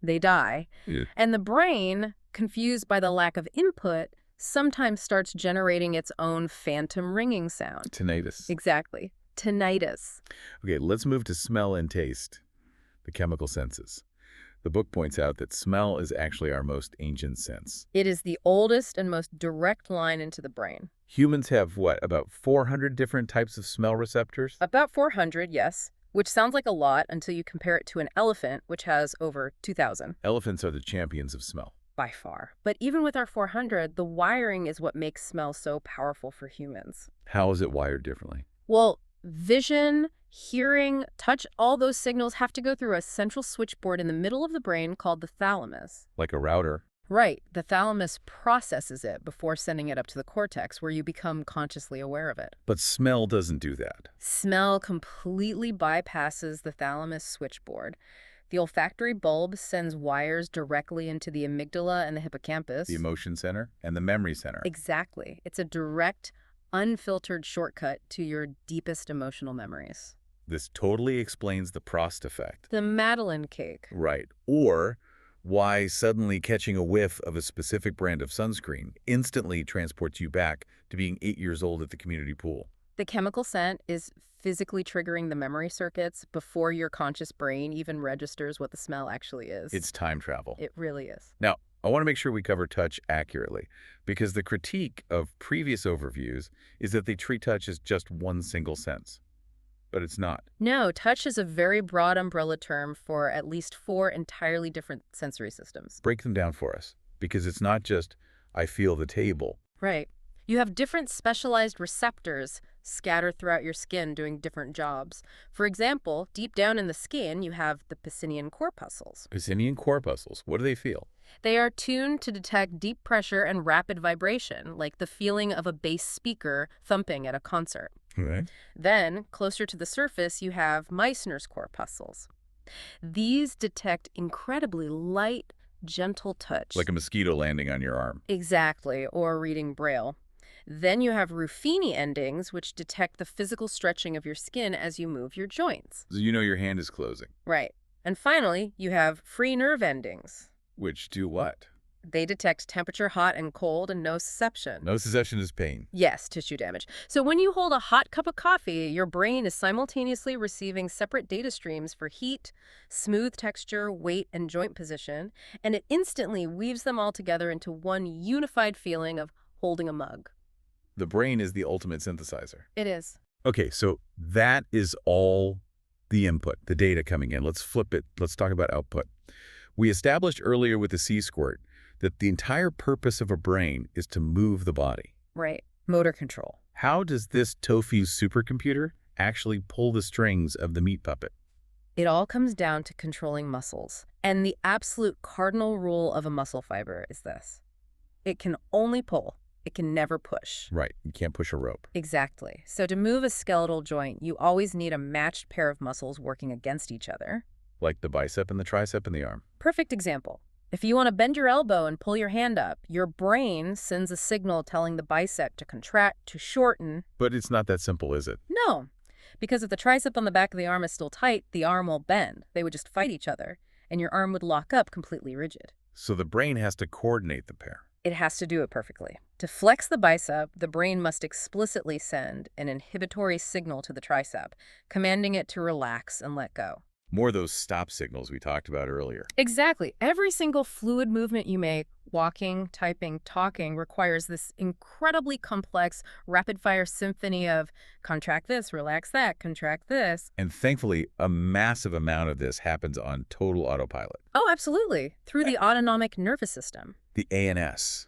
Speaker 2: They die.
Speaker 1: Yeah.
Speaker 2: And the brain, confused by the lack of input, sometimes starts generating its own phantom ringing sound.
Speaker 1: Tinnitus.
Speaker 2: Exactly. Tinnitus.
Speaker 1: Okay, let's move to smell and taste. The chemical senses. The book points out that smell is actually our most ancient sense.
Speaker 2: It is the oldest and most direct line into the brain.
Speaker 1: Humans have, what, about 400 different types of smell receptors?
Speaker 2: About 400, yes. which sounds like a lot until you compare it to an elephant, which has over 2,000
Speaker 1: Elephants are the champions of smell.
Speaker 2: by far. But even with our 400, the wiring is what makes smell so powerful for humans.
Speaker 1: How is it wired differently?
Speaker 2: Well, vision, hearing, touch, all those signals have to go through a central switchboard in the middle of the brain called the thalamus.
Speaker 1: Like a router.
Speaker 2: Right. The thalamus processes it before sending it up to the cortex, where you become consciously aware of it.
Speaker 1: But smell doesn't do that.
Speaker 2: Smell completely bypasses the thalamus switchboard. The olfactory bulb sends wires directly into the amygdala and the hippocampus.
Speaker 1: The emotion center and the memory center.
Speaker 2: Exactly. It's a direct, unfiltered shortcut to your deepest emotional memories.
Speaker 1: This totally explains the Prost effect.
Speaker 2: The Madeleine cake.
Speaker 1: Right. Or why suddenly catching a whiff of a specific brand of sunscreen instantly transports you back to being 8 years old at the community pool.
Speaker 2: The chemical scent is physically triggering the memory circuits before your conscious brain even registers what the smell actually is.
Speaker 1: It's time travel.
Speaker 2: It really is.
Speaker 1: Now, I want to make sure we cover touch accurately, because the critique of previous overviews is that they treat touch as just one single sense. But it's not.
Speaker 2: No, touch is a very broad umbrella term for at least 4 entirely different sensory systems.
Speaker 1: Break them down for us, because it's not just, I feel the table.
Speaker 2: Right. You have different specialized receptors scattered throughout your skin doing different jobs. For example, deep down in the skin, you have the Pacinian corpuscles.
Speaker 1: Pacinian corpuscles, what do they feel?
Speaker 2: They are tuned to detect deep pressure and rapid vibration, like the feeling of a bass speaker thumping at a concert.
Speaker 1: Right.
Speaker 2: Then, closer to the surface, you have Meissner's corpuscles. These detect incredibly light, gentle touch.
Speaker 1: Like a mosquito landing on your arm.
Speaker 2: Exactly, or reading Braille. Then you have Ruffini endings, which detect the physical stretching of your skin as you move your joints.
Speaker 1: So you know your hand is closing.
Speaker 2: Right. And finally, you have free nerve endings.
Speaker 1: Which do what?
Speaker 2: They detect temperature, hot and cold, and nociception.
Speaker 1: Nociception is pain.
Speaker 2: Yes, tissue damage. So when you hold a hot cup of coffee, your brain is simultaneously receiving separate data streams for heat, smooth texture, weight, and joint position, and it instantly weaves them all together into one unified feeling of holding a mug.
Speaker 1: The brain is the ultimate synthesizer.
Speaker 2: It is.
Speaker 1: Okay, so that is all the input, the data coming in. Let's flip it. Let's talk about output. We established earlier with the C-squirt that the entire purpose of a brain is to move the body.
Speaker 2: Right. Motor control.
Speaker 1: How does this tofu supercomputer actually pull the strings of the meat puppet?
Speaker 2: It all comes down to controlling muscles. And the absolute cardinal rule of a muscle fiber is this. It can only pull. It can never push.
Speaker 1: Right, you can't push a rope.
Speaker 2: Exactly. So to move a skeletal joint, you always need a matched pair of muscles working against each other.
Speaker 1: Like the bicep and the tricep and the arm.
Speaker 2: Perfect example. If you want to bend your elbow and pull your hand up, your brain sends a signal telling the bicep to contract, to shorten.
Speaker 1: But it's not that simple, is it?
Speaker 2: No, because if the tricep on the back of the arm is still tight, the arm will bend. They would just fight each other, and your arm would lock up completely rigid.
Speaker 1: So the brain has to coordinate the pair.
Speaker 2: It has to do it perfectly. To flex the bicep, the brain must explicitly send an inhibitory signal to the tricep, commanding it to relax and let go.
Speaker 1: More of those stop signals we talked about earlier.
Speaker 2: Exactly. Every single fluid movement you make, walking, typing, talking, requires this incredibly complex, rapid-fire symphony of contract this, relax that, contract this.
Speaker 1: And thankfully, a massive amount of this happens on total autopilot.
Speaker 2: Oh, absolutely. Through the autonomic nervous system.
Speaker 1: The ANS,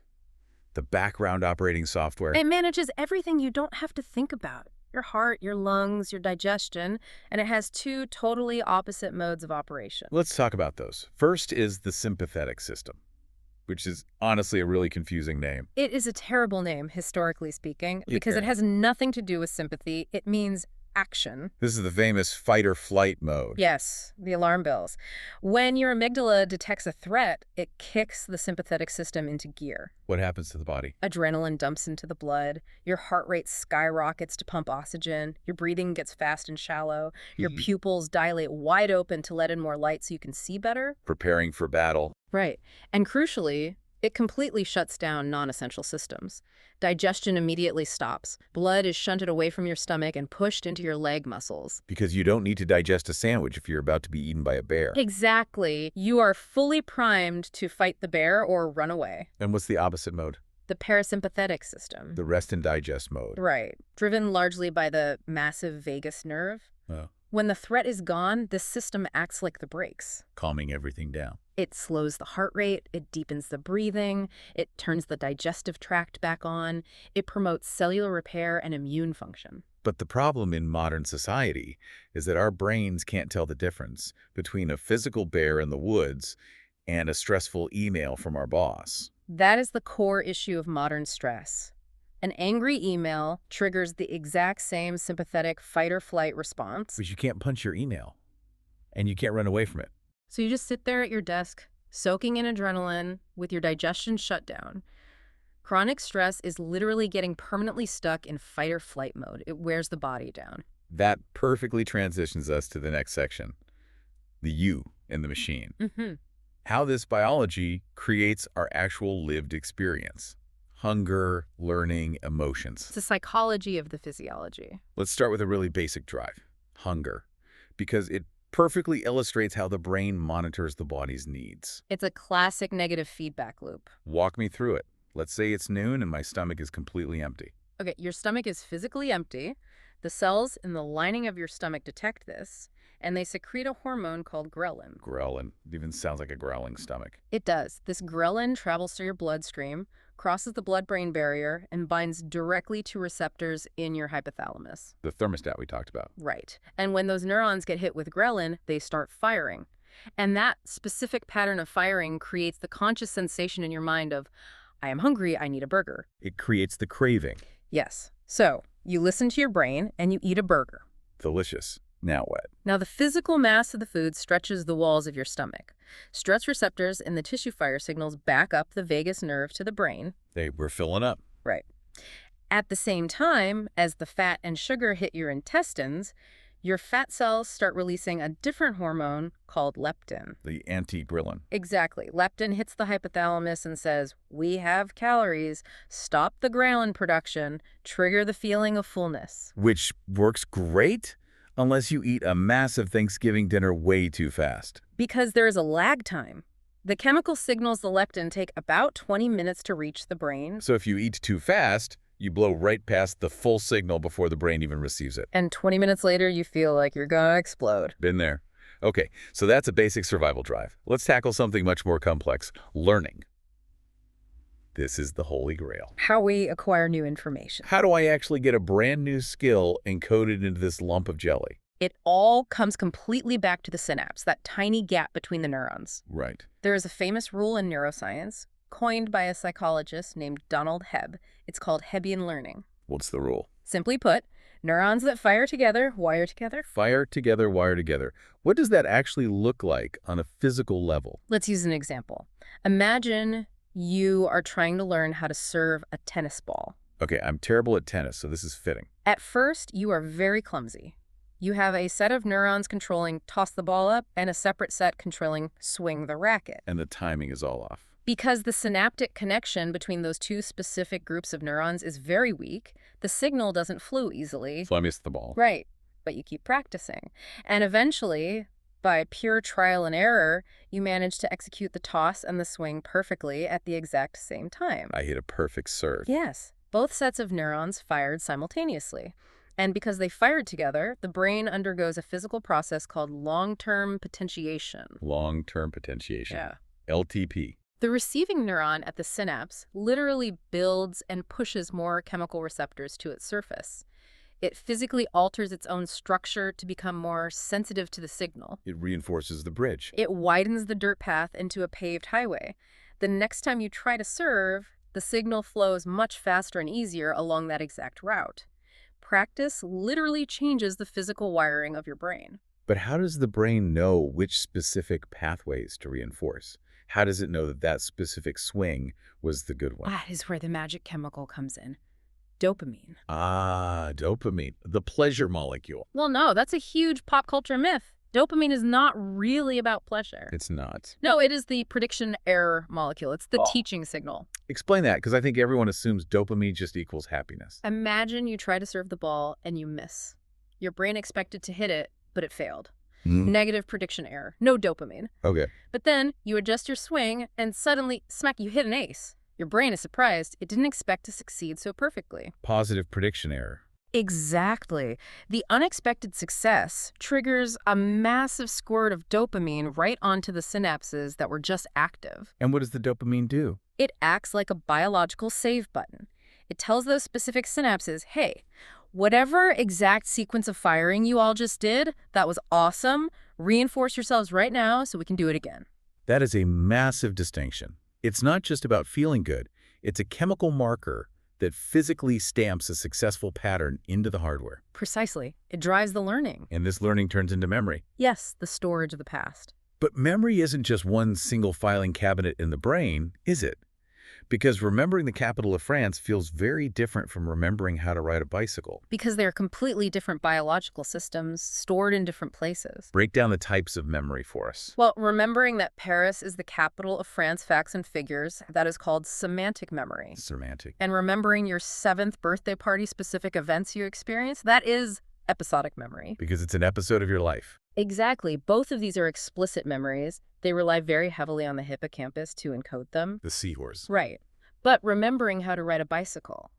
Speaker 1: the background operating software.
Speaker 2: It manages everything you don't have to think about. Your heart, your lungs, your digestion, and it has 2 totally opposite modes of operation.
Speaker 1: Let's talk about those. First is the sympathetic system, which is honestly a really confusing name.
Speaker 2: It is a terrible name, historically speaking, because
Speaker 1: Yeah.
Speaker 2: it has nothing to do with sympathy. It means action.
Speaker 1: This is the famous fight or flight mode.
Speaker 2: Yes, the alarm bells. When your amygdala detects a threat, it kicks the sympathetic system into gear.
Speaker 1: What happens to the body?
Speaker 2: Adrenaline dumps into the blood, your heart rate skyrockets to pump oxygen, your breathing gets fast and shallow, your pupils dilate wide open to let in more light so you can see better.
Speaker 1: Preparing for battle.
Speaker 2: Right. And crucially, it completely shuts down non-essential systems. Digestion immediately stops. Blood is shunted away from your stomach and pushed into your leg muscles.
Speaker 1: Because you don't need to digest a sandwich if you're about to be eaten by a bear.
Speaker 2: Exactly. You are fully primed to fight the bear or run away.
Speaker 1: And what's the opposite mode?
Speaker 2: The parasympathetic system.
Speaker 1: The rest and digest mode.
Speaker 2: Right. Driven largely by the massive vagus nerve.
Speaker 1: Oh.
Speaker 2: When the threat is gone, this system acts like the brakes.
Speaker 1: Calming everything down.
Speaker 2: It slows the heart rate, it deepens the breathing, it turns the digestive tract back on, it promotes cellular repair and immune function.
Speaker 1: But the problem in modern society is that our brains can't tell the difference between a physical bear in the woods and a stressful email from our boss.
Speaker 2: That is the core issue of modern stress. An angry email triggers the exact same sympathetic fight-or-flight response.
Speaker 1: But you can't punch your email, and you can't run away from it.
Speaker 2: So you just sit there at your desk, soaking in adrenaline, with your digestion shut down. Chronic stress is literally getting permanently stuck in fight-or-flight mode. It wears the body down.
Speaker 1: That perfectly transitions us to the next section, the you in the machine. How this biology creates our actual lived experience. Hunger, learning, emotions.
Speaker 2: It's the psychology of the physiology.
Speaker 1: Let's start with a really basic drive, hunger, because it perfectly illustrates how the brain monitors the body's needs.
Speaker 2: It's a classic negative feedback loop.
Speaker 1: Walk me through it. Let's say it's noon and my stomach is completely empty.
Speaker 2: Okay, your stomach is physically empty. The cells in the lining of your stomach detect this, and they secrete a hormone called ghrelin.
Speaker 1: Ghrelin. It even sounds like a growling stomach.
Speaker 2: It does. This ghrelin travels through your bloodstream, crosses the blood-brain barrier, and binds directly to receptors in your hypothalamus.
Speaker 1: The thermostat we talked about.
Speaker 2: Right. And when those neurons get hit with ghrelin, they start firing. And that specific pattern of firing creates the conscious sensation in your mind of, I am hungry, I need a burger.
Speaker 1: It creates the craving.
Speaker 2: Yes. So, you listen to your brain and you eat a burger.
Speaker 1: Delicious. Now what?
Speaker 2: Now, the physical mass of the food stretches the walls of your stomach. Stress receptors in the tissue fire signals back up the vagus nerve to the brain.
Speaker 1: We're filling up.
Speaker 2: Right. At the same time, as the fat and sugar hit your intestines, your fat cells start releasing a different hormone called leptin.
Speaker 1: The anti-ghrelin.
Speaker 2: Exactly. Leptin hits the hypothalamus and says, we have calories, stop the ghrelin production, trigger the feeling of fullness.
Speaker 1: Which works great unless you eat a massive Thanksgiving dinner way too fast.
Speaker 2: Because there is a lag time. The chemical signals the leptin take about 20 minutes to reach the brain.
Speaker 1: So if you eat too fast, you blow right past the full signal before the brain even receives it.
Speaker 2: And 20 minutes later, you feel like you're gonna explode.
Speaker 1: Been there. Okay, so that's a basic survival drive. Let's tackle something much more complex, learning. This is the holy grail.
Speaker 2: How we acquire new information.
Speaker 1: How do I actually get a brand new skill encoded into this lump of jelly?
Speaker 2: It all comes completely back to the synapse, that tiny gap between the neurons.
Speaker 1: Right.
Speaker 2: There is a famous rule in neuroscience, coined by a psychologist named Donald Hebb. It's called Hebbian learning.
Speaker 1: What's the rule?
Speaker 2: Simply put, neurons that fire together, wire together.
Speaker 1: Fire together, wire together. What does that actually look like on a physical level?
Speaker 2: Let's use an example. Imagine you are trying to learn how to serve a tennis ball.
Speaker 1: Okay, I'm terrible at tennis, so this is fitting.
Speaker 2: At first, you are very clumsy. You have a set of neurons controlling toss the ball up and a separate set controlling swing the racket.
Speaker 1: And the timing is all off.
Speaker 2: Because the synaptic connection between those two specific groups of neurons is very weak, the signal doesn't flow easily.
Speaker 1: So I missed the ball.
Speaker 2: Right, but you keep practicing. And eventually, by pure trial and error, you manage to execute the toss and the swing perfectly at the exact same time.
Speaker 1: I hit a perfect serve.
Speaker 2: Yes, both sets of neurons fired simultaneously. And because they fired together, the brain undergoes a physical process called long-term potentiation.
Speaker 1: Long-term potentiation.
Speaker 2: Yeah.
Speaker 1: LTP.
Speaker 2: The receiving neuron at the synapse literally builds and pushes more chemical receptors to its surface. It physically alters its own structure to become more sensitive to the signal.
Speaker 1: It reinforces the bridge.
Speaker 2: It widens the dirt path into a paved highway. The next time you try to serve, the signal flows much faster and easier along that exact route. Practice literally changes the physical wiring of your brain.
Speaker 1: But how does the brain know which specific pathways to reinforce? How does it know that that specific swing was the good one?
Speaker 2: That is where the magic chemical comes in. Dopamine.
Speaker 1: Ah, dopamine, the pleasure molecule.
Speaker 2: Well, no, that's a huge pop culture myth. Dopamine is not really about pleasure.
Speaker 1: It's not.
Speaker 2: No, it is the prediction error molecule. It's the teaching signal.
Speaker 1: Explain that, because I think everyone assumes dopamine just equals happiness.
Speaker 2: Imagine you try to serve the ball and you miss. Your brain expected to hit it, but it failed. Negative prediction error. No dopamine.
Speaker 1: Okay.
Speaker 2: But then you adjust your swing and suddenly, smack, you hit an ace. Your brain is surprised. It didn't expect to succeed so perfectly.
Speaker 1: Positive prediction error.
Speaker 2: Exactly. The unexpected success triggers a massive squirt of dopamine right onto the synapses that were just active.
Speaker 1: And what does the dopamine do?
Speaker 2: It acts like a biological save button. It tells those specific synapses, hey, whatever exact sequence of firing you all just did, that was awesome. Reinforce yourselves right now so we can do it again.
Speaker 1: That is a massive distinction. It's not just about feeling good. It's a chemical marker that physically stamps a successful pattern into the hardware.
Speaker 2: Precisely. It drives the learning.
Speaker 1: And this learning turns into memory.
Speaker 2: Yes, the storage of the past.
Speaker 1: But memory isn't just one single filing cabinet in the brain, is it? Because remembering the capital of France feels very different from remembering how to ride a bicycle.
Speaker 2: Because they're completely different biological systems stored in different places.
Speaker 1: Break down the types of memory for us.
Speaker 2: Well, remembering that Paris is the capital of France facts and figures, that is called semantic memory.
Speaker 1: Semantic.
Speaker 2: And remembering your 7th birthday party specific events you experienced, that is episodic memory.
Speaker 1: Because it's an episode of your life.
Speaker 2: Exactly. Both of these are explicit memories. They rely very heavily on the hippocampus to encode them.
Speaker 1: The seahorse.
Speaker 2: Right. But remembering how to ride a bicycle,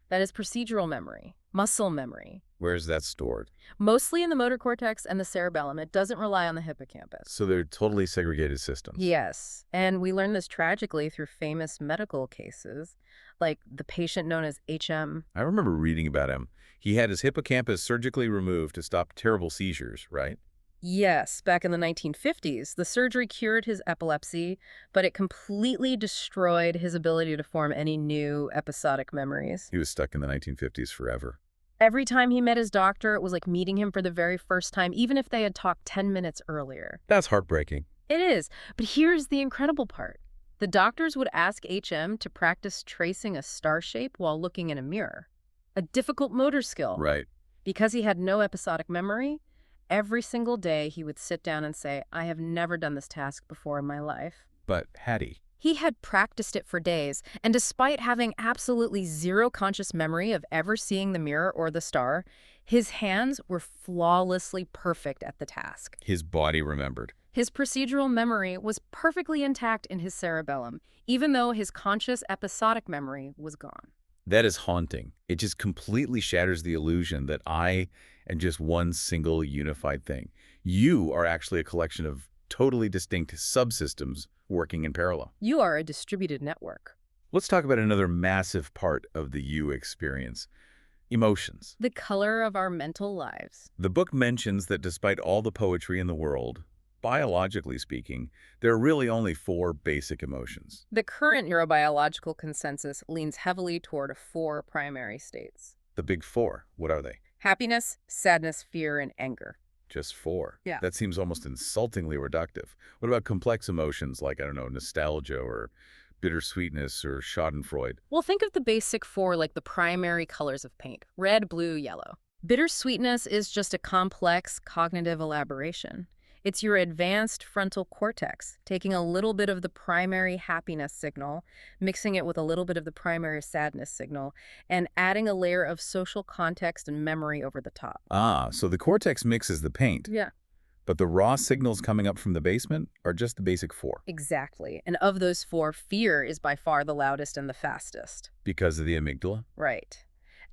Speaker 2: that is procedural memory, muscle memory.
Speaker 1: Where is that stored?
Speaker 2: Mostly in the motor cortex and the cerebellum. It doesn't rely on the hippocampus.
Speaker 1: So they're totally segregated systems.
Speaker 2: Yes. And we learn this tragically through famous medical cases, like the patient known as HM.
Speaker 1: I remember reading about him. He had his hippocampus surgically removed to stop terrible seizures, right?
Speaker 2: Yes, back in the 1950s, the surgery cured his epilepsy, but it completely destroyed his ability to form any new episodic memories.
Speaker 1: He was stuck in the 1950s forever.
Speaker 2: Every time he met his doctor, it was like meeting him for the very first time, even if they had talked 10 minutes earlier.
Speaker 1: That's heartbreaking.
Speaker 2: It is. But here's the incredible part. The doctors would ask HM to practice tracing a star shape while looking in a mirror. A difficult motor skill.
Speaker 1: Right.
Speaker 2: Because he had no episodic memory, every single day he would sit down and say, I have never done this task before in my life.
Speaker 1: But Hattie.
Speaker 2: He had practiced it for days, and despite having absolutely zero conscious memory of ever seeing the mirror or the star, his hands were flawlessly perfect at the task.
Speaker 1: His body remembered.
Speaker 2: His procedural memory was perfectly intact in his cerebellum, even though his conscious episodic memory was gone.
Speaker 1: That is haunting. It just completely shatters the illusion that I am just one single unified thing. You are actually a collection of totally distinct subsystems working in parallel.
Speaker 2: You are a distributed network.
Speaker 1: Let's talk about another massive part of the you experience. Emotions.
Speaker 2: The color of our mental lives.
Speaker 1: The book mentions that despite all the poetry in the world, biologically speaking, there are really only 4 basic emotions.
Speaker 2: The current neurobiological consensus leans heavily toward 4 primary states.
Speaker 1: The big 4, what are they?
Speaker 2: Happiness, sadness, fear, and anger.
Speaker 1: Just 4.
Speaker 2: Yeah.
Speaker 1: That seems almost insultingly reductive. What about complex emotions like, I don't know, nostalgia or bittersweetness or schadenfreude?
Speaker 2: Well, think of the basic 4 like the primary colors of paint: red, blue, yellow. Bittersweetness is just a complex cognitive elaboration. It's your advanced frontal cortex taking a little bit of the primary happiness signal, mixing it with a little bit of the primary sadness signal, and adding a layer of social context and memory over the top.
Speaker 1: Ah, so the cortex mixes the paint,
Speaker 2: Yeah,
Speaker 1: but the raw signals coming up from the basement are just the basic 4
Speaker 2: exactly. And of those 4, fear is by far the loudest and the fastest.
Speaker 1: because of the amygdala,
Speaker 2: Right.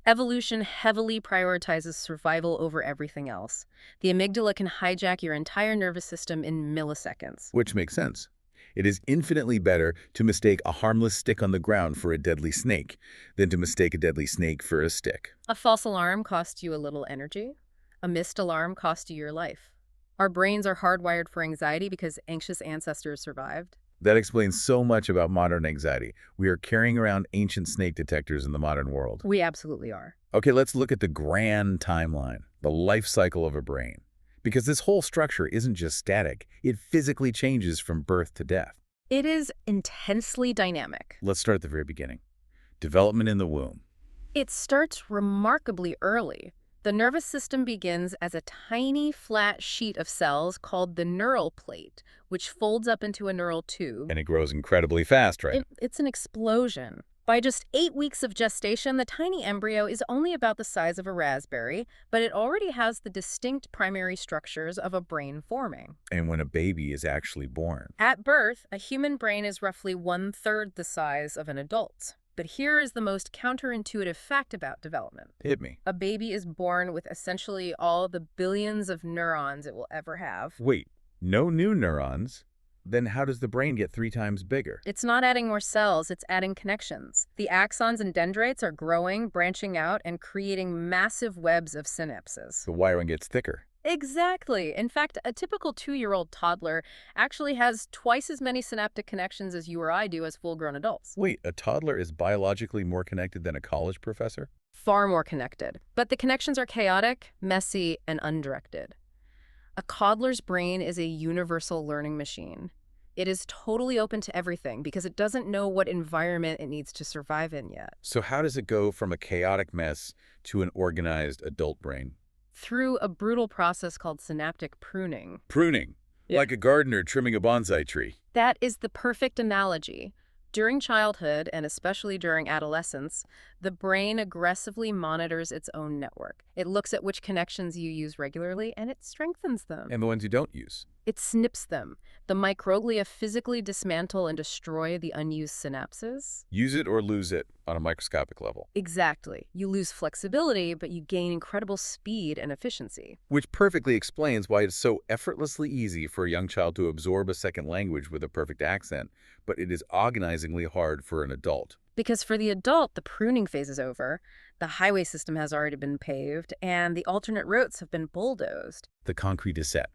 Speaker 2: Evolution heavily prioritizes survival over everything else. The amygdala can hijack your entire nervous system in milliseconds.
Speaker 1: which makes sense. It is infinitely better to mistake a harmless stick on the ground for a deadly snake than to mistake a deadly snake for a stick.
Speaker 2: A false alarm costs you a little energy. A missed alarm costs you your life. Our brains are hardwired for anxiety because anxious ancestors survived.
Speaker 1: That explains so much about modern anxiety. We are carrying around ancient snake detectors in the modern world.
Speaker 2: We absolutely are.
Speaker 1: Okay, let's look at the grand timeline, the life cycle of a brain. Because this whole structure isn't just static, it physically changes from birth to death.
Speaker 2: It is intensely dynamic.
Speaker 1: Let's start at the very beginning. Development in the womb.
Speaker 2: It starts remarkably early. The nervous system begins as a tiny, flat sheet of cells called the neural plate, which folds up into a neural tube.
Speaker 1: And it grows incredibly fast, right?
Speaker 2: It's an explosion. By just 8 weeks of gestation, the tiny embryo is only about the size of a raspberry, but it already has the distinct primary structures of a brain forming.
Speaker 1: And when a baby is actually born.
Speaker 2: At birth, a human brain is roughly 1/3 the size of an adult's. but here is the most counterintuitive fact about development.
Speaker 1: Hit me.
Speaker 2: A baby is born with essentially all the billions of neurons it will ever have.
Speaker 1: Wait, no new neurons? Then how does the brain get 3 times bigger?
Speaker 2: It's not adding more cells, it's adding connections. The axons and dendrites are growing, branching out, and creating massive webs of synapses.
Speaker 1: The wiring gets thicker.
Speaker 2: Exactly. In fact, a typical 2-year-old toddler actually has twice as many synaptic connections as you or I do as full-grown adults.
Speaker 1: Wait, a toddler is biologically more connected than a college professor?
Speaker 2: Far more connected. But the connections are chaotic, messy, and undirected. A toddler's brain is a universal learning machine. It is totally open to everything because it doesn't know what environment it needs to survive in yet.
Speaker 1: So how does it go from a chaotic mess to an organized adult brain?
Speaker 2: Through a brutal process called synaptic pruning.
Speaker 1: Pruning,
Speaker 2: Yeah.
Speaker 1: like a gardener trimming a bonsai tree.
Speaker 2: That is the perfect analogy. During childhood, and especially during adolescence, the brain aggressively monitors its own network. It looks at which connections you use regularly, and it strengthens them.
Speaker 1: And the ones you don't use.
Speaker 2: It snips them. The microglia physically dismantle and destroy the unused synapses.
Speaker 1: Use it or lose it on a microscopic level.
Speaker 2: Exactly. You lose flexibility, but you gain incredible speed and efficiency.
Speaker 1: Which perfectly explains why it's so effortlessly easy for a young child to absorb a second language with a perfect accent, but it is agonizingly hard for an adult.
Speaker 2: Because for the adult, the pruning phase is over, the highway system has already been paved, and the alternate routes have been bulldozed.
Speaker 1: The concrete is set,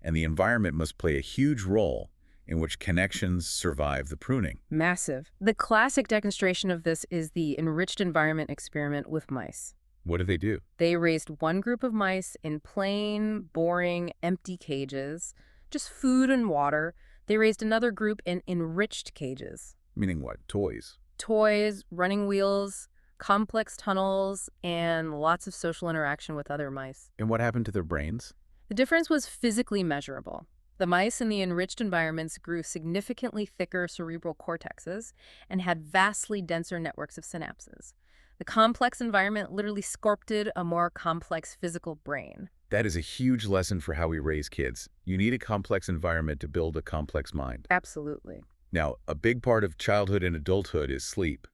Speaker 1: and the environment must play a huge role in which connections survive the pruning.
Speaker 2: Massive. The classic demonstration of this is the enriched environment experiment with mice.
Speaker 1: What do they do?
Speaker 2: They raised one group of mice in plain, boring, empty cages, just food and water. They raised another group in enriched cages.
Speaker 1: Meaning what? Toys.
Speaker 2: Toys, running wheels, complex tunnels, and lots of social interaction with other mice.
Speaker 1: And what happened to their brains?
Speaker 2: The difference was physically measurable. The mice in the enriched environments grew significantly thicker cerebral cortexes and had vastly denser networks of synapses. The complex environment literally sculpted a more complex physical brain.
Speaker 1: That is a huge lesson for how we raise kids. You need a complex environment to build a complex mind.
Speaker 2: Absolutely.
Speaker 1: Now, a big part of childhood and adulthood is sleep.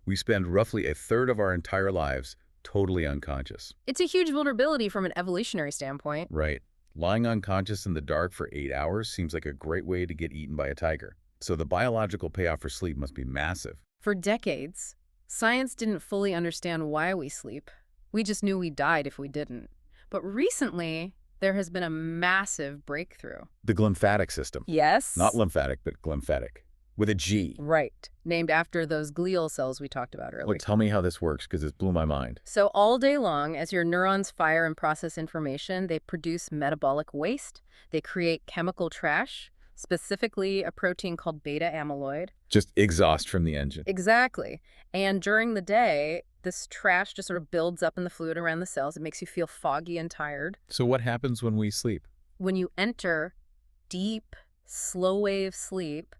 Speaker 1: We spend roughly a third of our entire lives totally unconscious.
Speaker 2: It's a huge vulnerability from an evolutionary standpoint.
Speaker 1: Right. Lying unconscious in the dark for 8 hours seems like a great way to get eaten by a tiger. So the biological payoff for sleep must be massive.
Speaker 2: For decades, science didn't fully understand why we sleep. We just knew we died if we didn't. But recently, there has been a massive breakthrough.
Speaker 1: The glymphatic system.
Speaker 2: Yes?
Speaker 1: Not lymphatic, but glymphatic. With a G.
Speaker 2: Right. Named after those glial cells we talked about earlier.
Speaker 1: Well, tell me how this works, because this blew my mind.
Speaker 2: So all day long, as your neurons fire and process information, they produce metabolic waste. They create chemical trash, specifically a protein called beta amyloid.
Speaker 1: Just exhaust from the engine.
Speaker 2: Exactly. And during the day, this trash just sort of builds up in the fluid around the cells. It makes you feel foggy and tired.
Speaker 1: So what happens when we sleep?
Speaker 2: When you enter deep, slow-wave sleep,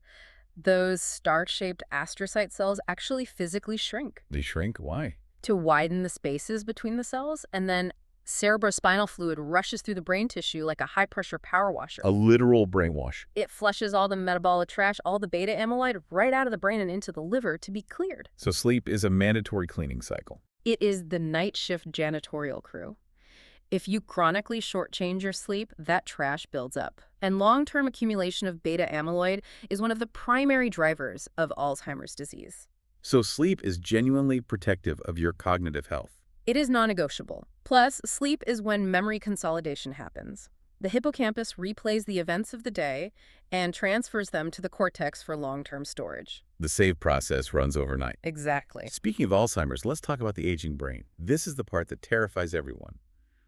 Speaker 2: those star-shaped astrocyte cells actually physically shrink
Speaker 1: They shrink? Why?
Speaker 2: to widen the spaces between the cells, and then cerebrospinal fluid rushes through the brain tissue like a high-pressure power washer.
Speaker 1: A literal brainwash.
Speaker 2: It flushes all the metabolic trash, all the beta amyloid, right out of the brain and into the liver to be cleared.
Speaker 1: So sleep is a mandatory cleaning cycle.
Speaker 2: It is the night shift janitorial crew. If you chronically shortchange your sleep, that trash builds up. And long-term accumulation of beta amyloid is one of the primary drivers of Alzheimer's disease.
Speaker 1: So sleep is genuinely protective of your cognitive health.
Speaker 2: It is non-negotiable. Plus, sleep is when memory consolidation happens. The hippocampus replays the events of the day and transfers them to the cortex for long-term storage.
Speaker 1: The save process runs overnight.
Speaker 2: Exactly.
Speaker 1: Speaking of Alzheimer's, let's talk about the aging brain. This is the part that terrifies everyone.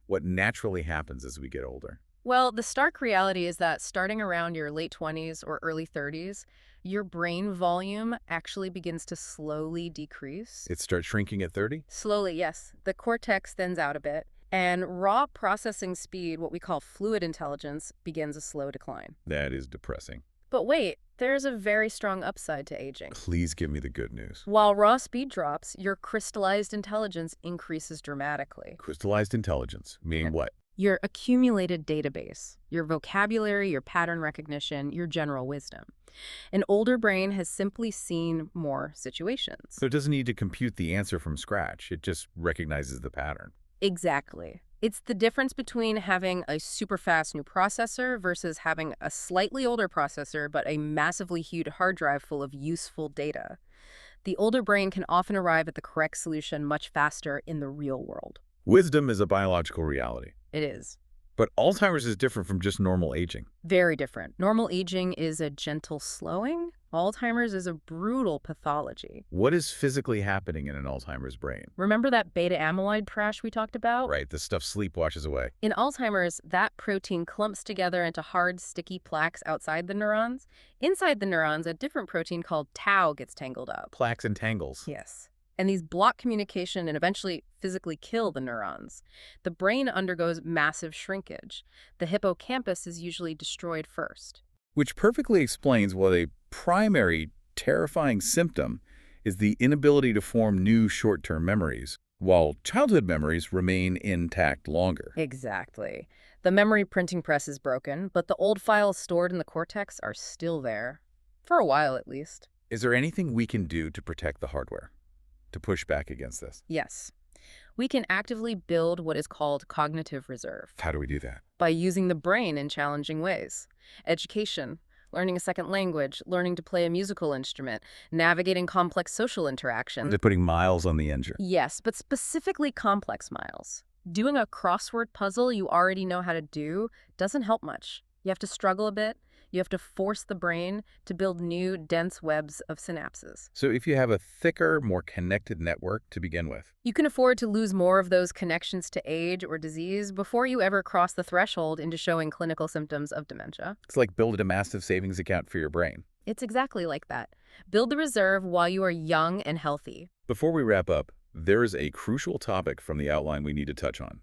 Speaker 1: What naturally happens as we get older.
Speaker 2: Well, the stark reality is that starting around your late 20s or early 30s, your brain volume actually begins to slowly decrease.
Speaker 1: It starts shrinking at 30?
Speaker 2: Slowly, yes. The cortex thins out a bit, and raw processing speed, what we call fluid intelligence, begins a slow decline.
Speaker 1: That is depressing.
Speaker 2: But wait, there's a very strong upside to aging.
Speaker 1: Please give me the good news.
Speaker 2: While raw speed drops, your crystallized intelligence increases dramatically.
Speaker 1: Crystallized intelligence, meaning what?
Speaker 2: Your accumulated database, your vocabulary, your pattern recognition, your general wisdom. An older brain has simply seen more situations.
Speaker 1: So it doesn't need to compute the answer from scratch. It just recognizes the pattern.
Speaker 2: Exactly. It's the difference between having a super fast new processor versus having a slightly older processor but a massively huge hard drive full of useful data. The older brain can often arrive at the correct solution much faster in the real world.
Speaker 1: Wisdom is a biological reality.
Speaker 2: It is.
Speaker 1: But Alzheimer's is different from just normal aging.
Speaker 2: Very different. Normal aging is a gentle slowing. Alzheimer's is a brutal pathology.
Speaker 1: What is physically happening in an Alzheimer's brain?
Speaker 2: Remember that beta amyloid crash we talked about?
Speaker 1: Right, the stuff sleep washes away.
Speaker 2: In Alzheimer's, that protein clumps together into hard, sticky plaques outside the neurons. Inside the neurons, a different protein called tau gets tangled up.
Speaker 1: Plaques and tangles.
Speaker 2: Yes. And these block communication and eventually physically kill the neurons. The brain undergoes massive shrinkage. The hippocampus is usually destroyed first.
Speaker 1: Which perfectly explains why the primary terrifying symptom is the inability to form new short-term memories, while childhood memories remain intact longer.
Speaker 2: Exactly. The memory printing press is broken, but the old files stored in the cortex are still there. For a while, at least.
Speaker 1: Is there anything we can do to protect the hardware, to push back against this?
Speaker 2: Yes. We can actively build what is called cognitive reserve
Speaker 1: How do we do that?
Speaker 2: by using the brain in challenging ways. Education, learning a second language, learning to play a musical instrument, navigating complex social interactions.
Speaker 1: They're putting miles on the engine.
Speaker 2: Yes, but specifically complex miles. Doing a crossword puzzle you already know how to do doesn't help much. You have to struggle a bit. You have to force the brain to build new, dense webs of synapses.
Speaker 1: So if you have a thicker, more connected network to begin with,
Speaker 2: You can afford to lose more of those connections to age or disease before you ever cross the threshold into showing clinical symptoms of dementia.
Speaker 1: it's like building a massive savings account for your brain.
Speaker 2: It's exactly like that. Build the reserve while you are young and healthy.
Speaker 1: Before we wrap up, there is a crucial topic from the outline we need to touch on: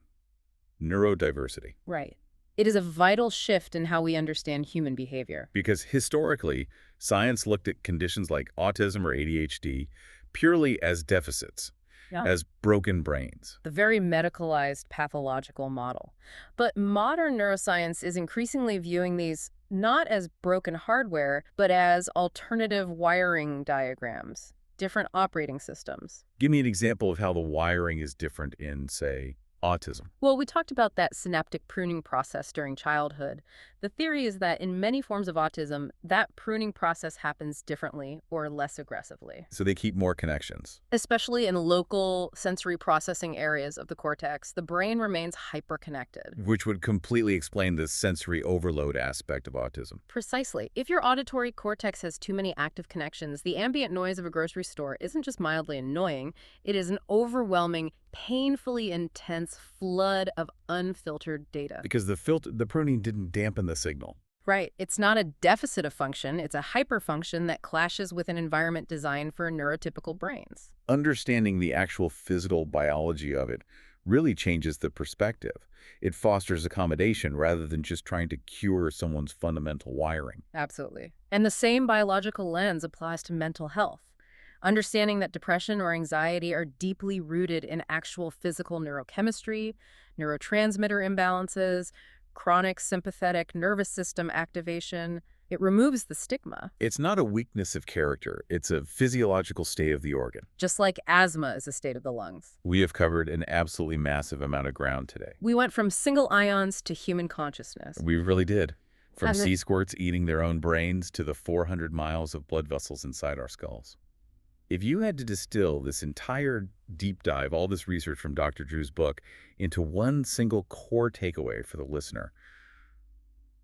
Speaker 1: neurodiversity.
Speaker 2: Right. It is a vital shift in how we understand human behavior.
Speaker 1: Because historically, science looked at conditions like autism or ADHD purely as deficits,
Speaker 2: Yeah.
Speaker 1: as broken brains.
Speaker 2: The very medicalized pathological model. But modern neuroscience is increasingly viewing these not as broken hardware, but as alternative wiring diagrams, different operating systems.
Speaker 1: Give me an example of how the wiring is different in, say, autism.
Speaker 2: Well, we talked about that synaptic pruning process during childhood. The theory is that in many forms of autism, that pruning process happens differently or less aggressively,
Speaker 1: So they keep more connections.
Speaker 2: especially in local sensory processing areas of the cortex. The brain remains hyperconnected.
Speaker 1: Which would completely explain the sensory overload aspect of autism.
Speaker 2: Precisely. If your auditory cortex has too many active connections, the ambient noise of a grocery store isn't just mildly annoying, it is an overwhelming, painfully intense flood of unfiltered data.
Speaker 1: Because the pruning didn't dampen the signal.
Speaker 2: Right. It's not a deficit of function, it's a hyperfunction that clashes with an environment designed for neurotypical brains.
Speaker 1: Understanding the actual physical biology of it really changes the perspective. It fosters accommodation rather than just trying to cure someone's fundamental wiring.
Speaker 2: Absolutely. And the same biological lens applies to mental health. Understanding that depression or anxiety are deeply rooted in actual physical neurochemistry, neurotransmitter imbalances, chronic sympathetic nervous system activation, it removes the stigma.
Speaker 1: It's not a weakness of character, it's a physiological state of the organ.
Speaker 2: Just like asthma is a state of the lungs.
Speaker 1: We have covered an absolutely massive amount of ground today.
Speaker 2: We went from single ions to human consciousness.
Speaker 1: We really did. From
Speaker 2: And the-
Speaker 1: sea squirts eating their own brains to the 400 miles of blood vessels inside our skulls. If you had to distill this entire deep dive, all this research from Dr. Drew's book, into one single core takeaway for the listener,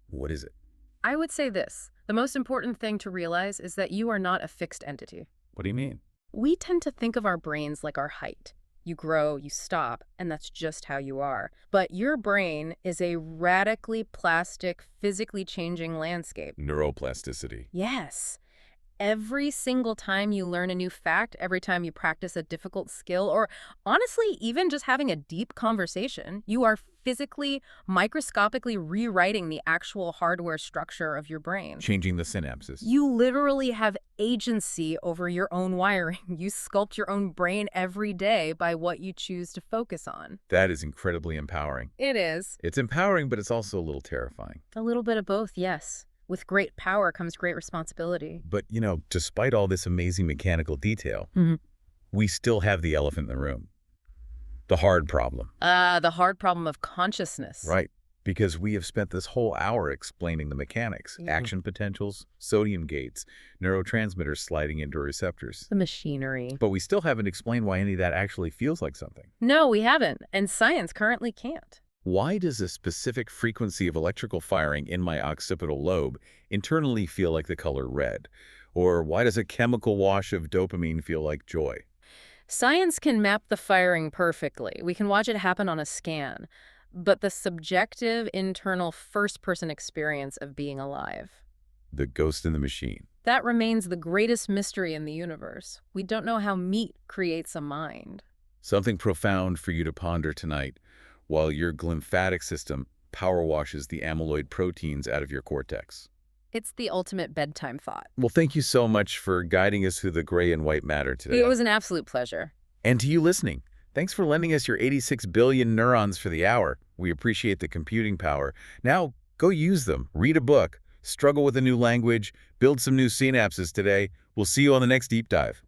Speaker 1: what is it?
Speaker 2: I would say this. The most important thing to realize is that you are not a fixed entity.
Speaker 1: What do you mean?
Speaker 2: We tend to think of our brains like our height. You grow, you stop, and that's just how you are. But your brain is a radically plastic, physically changing landscape.
Speaker 1: Neuroplasticity.
Speaker 2: Yes. every single time you learn a new fact, every time you practice a difficult skill, or honestly, even just having a deep conversation, you are physically, microscopically rewriting the actual hardware structure of your brain.
Speaker 1: Changing the synapses.
Speaker 2: You literally have agency over your own wiring. You sculpt your own brain every day by what you choose to focus on.
Speaker 1: That is incredibly empowering.
Speaker 2: It is.
Speaker 1: It's empowering, but it's also a little terrifying.
Speaker 2: A little bit of both, yes. With great power comes great responsibility.
Speaker 1: But, despite all this amazing mechanical detail,
Speaker 2: Mhm.
Speaker 1: we still have the elephant in the room. The hard problem.
Speaker 2: The hard problem of consciousness.
Speaker 1: Right. Because we have spent this whole hour explaining the mechanics, action potentials, sodium gates, neurotransmitters sliding into receptors.
Speaker 2: The machinery.
Speaker 1: But we still haven't explained why any of that actually feels like something.
Speaker 2: No, we haven't, and science currently can't.
Speaker 1: Why does a specific frequency of electrical firing in my occipital lobe internally feel like the color red? Or why does a chemical wash of dopamine feel like joy?
Speaker 2: Science can map the firing perfectly. We can watch it happen on a scan. But the subjective, internal, first-person experience of being alive,
Speaker 1: The ghost in the machine.
Speaker 2: that remains the greatest mystery in the universe. We don't know how meat creates a mind.
Speaker 1: Something profound for you to ponder tonight while your glymphatic system power washes the amyloid proteins out of your cortex.
Speaker 2: It's the ultimate bedtime thought.
Speaker 1: Well, thank you so much for guiding us through the gray and white matter today.
Speaker 2: It was an absolute pleasure.
Speaker 1: And to you listening, thanks for lending us your 86 billion neurons for the hour. We appreciate the computing power. Now, go use them. Read a book. Struggle with a new language. Build some new synapses today. We'll see you on the next deep dive.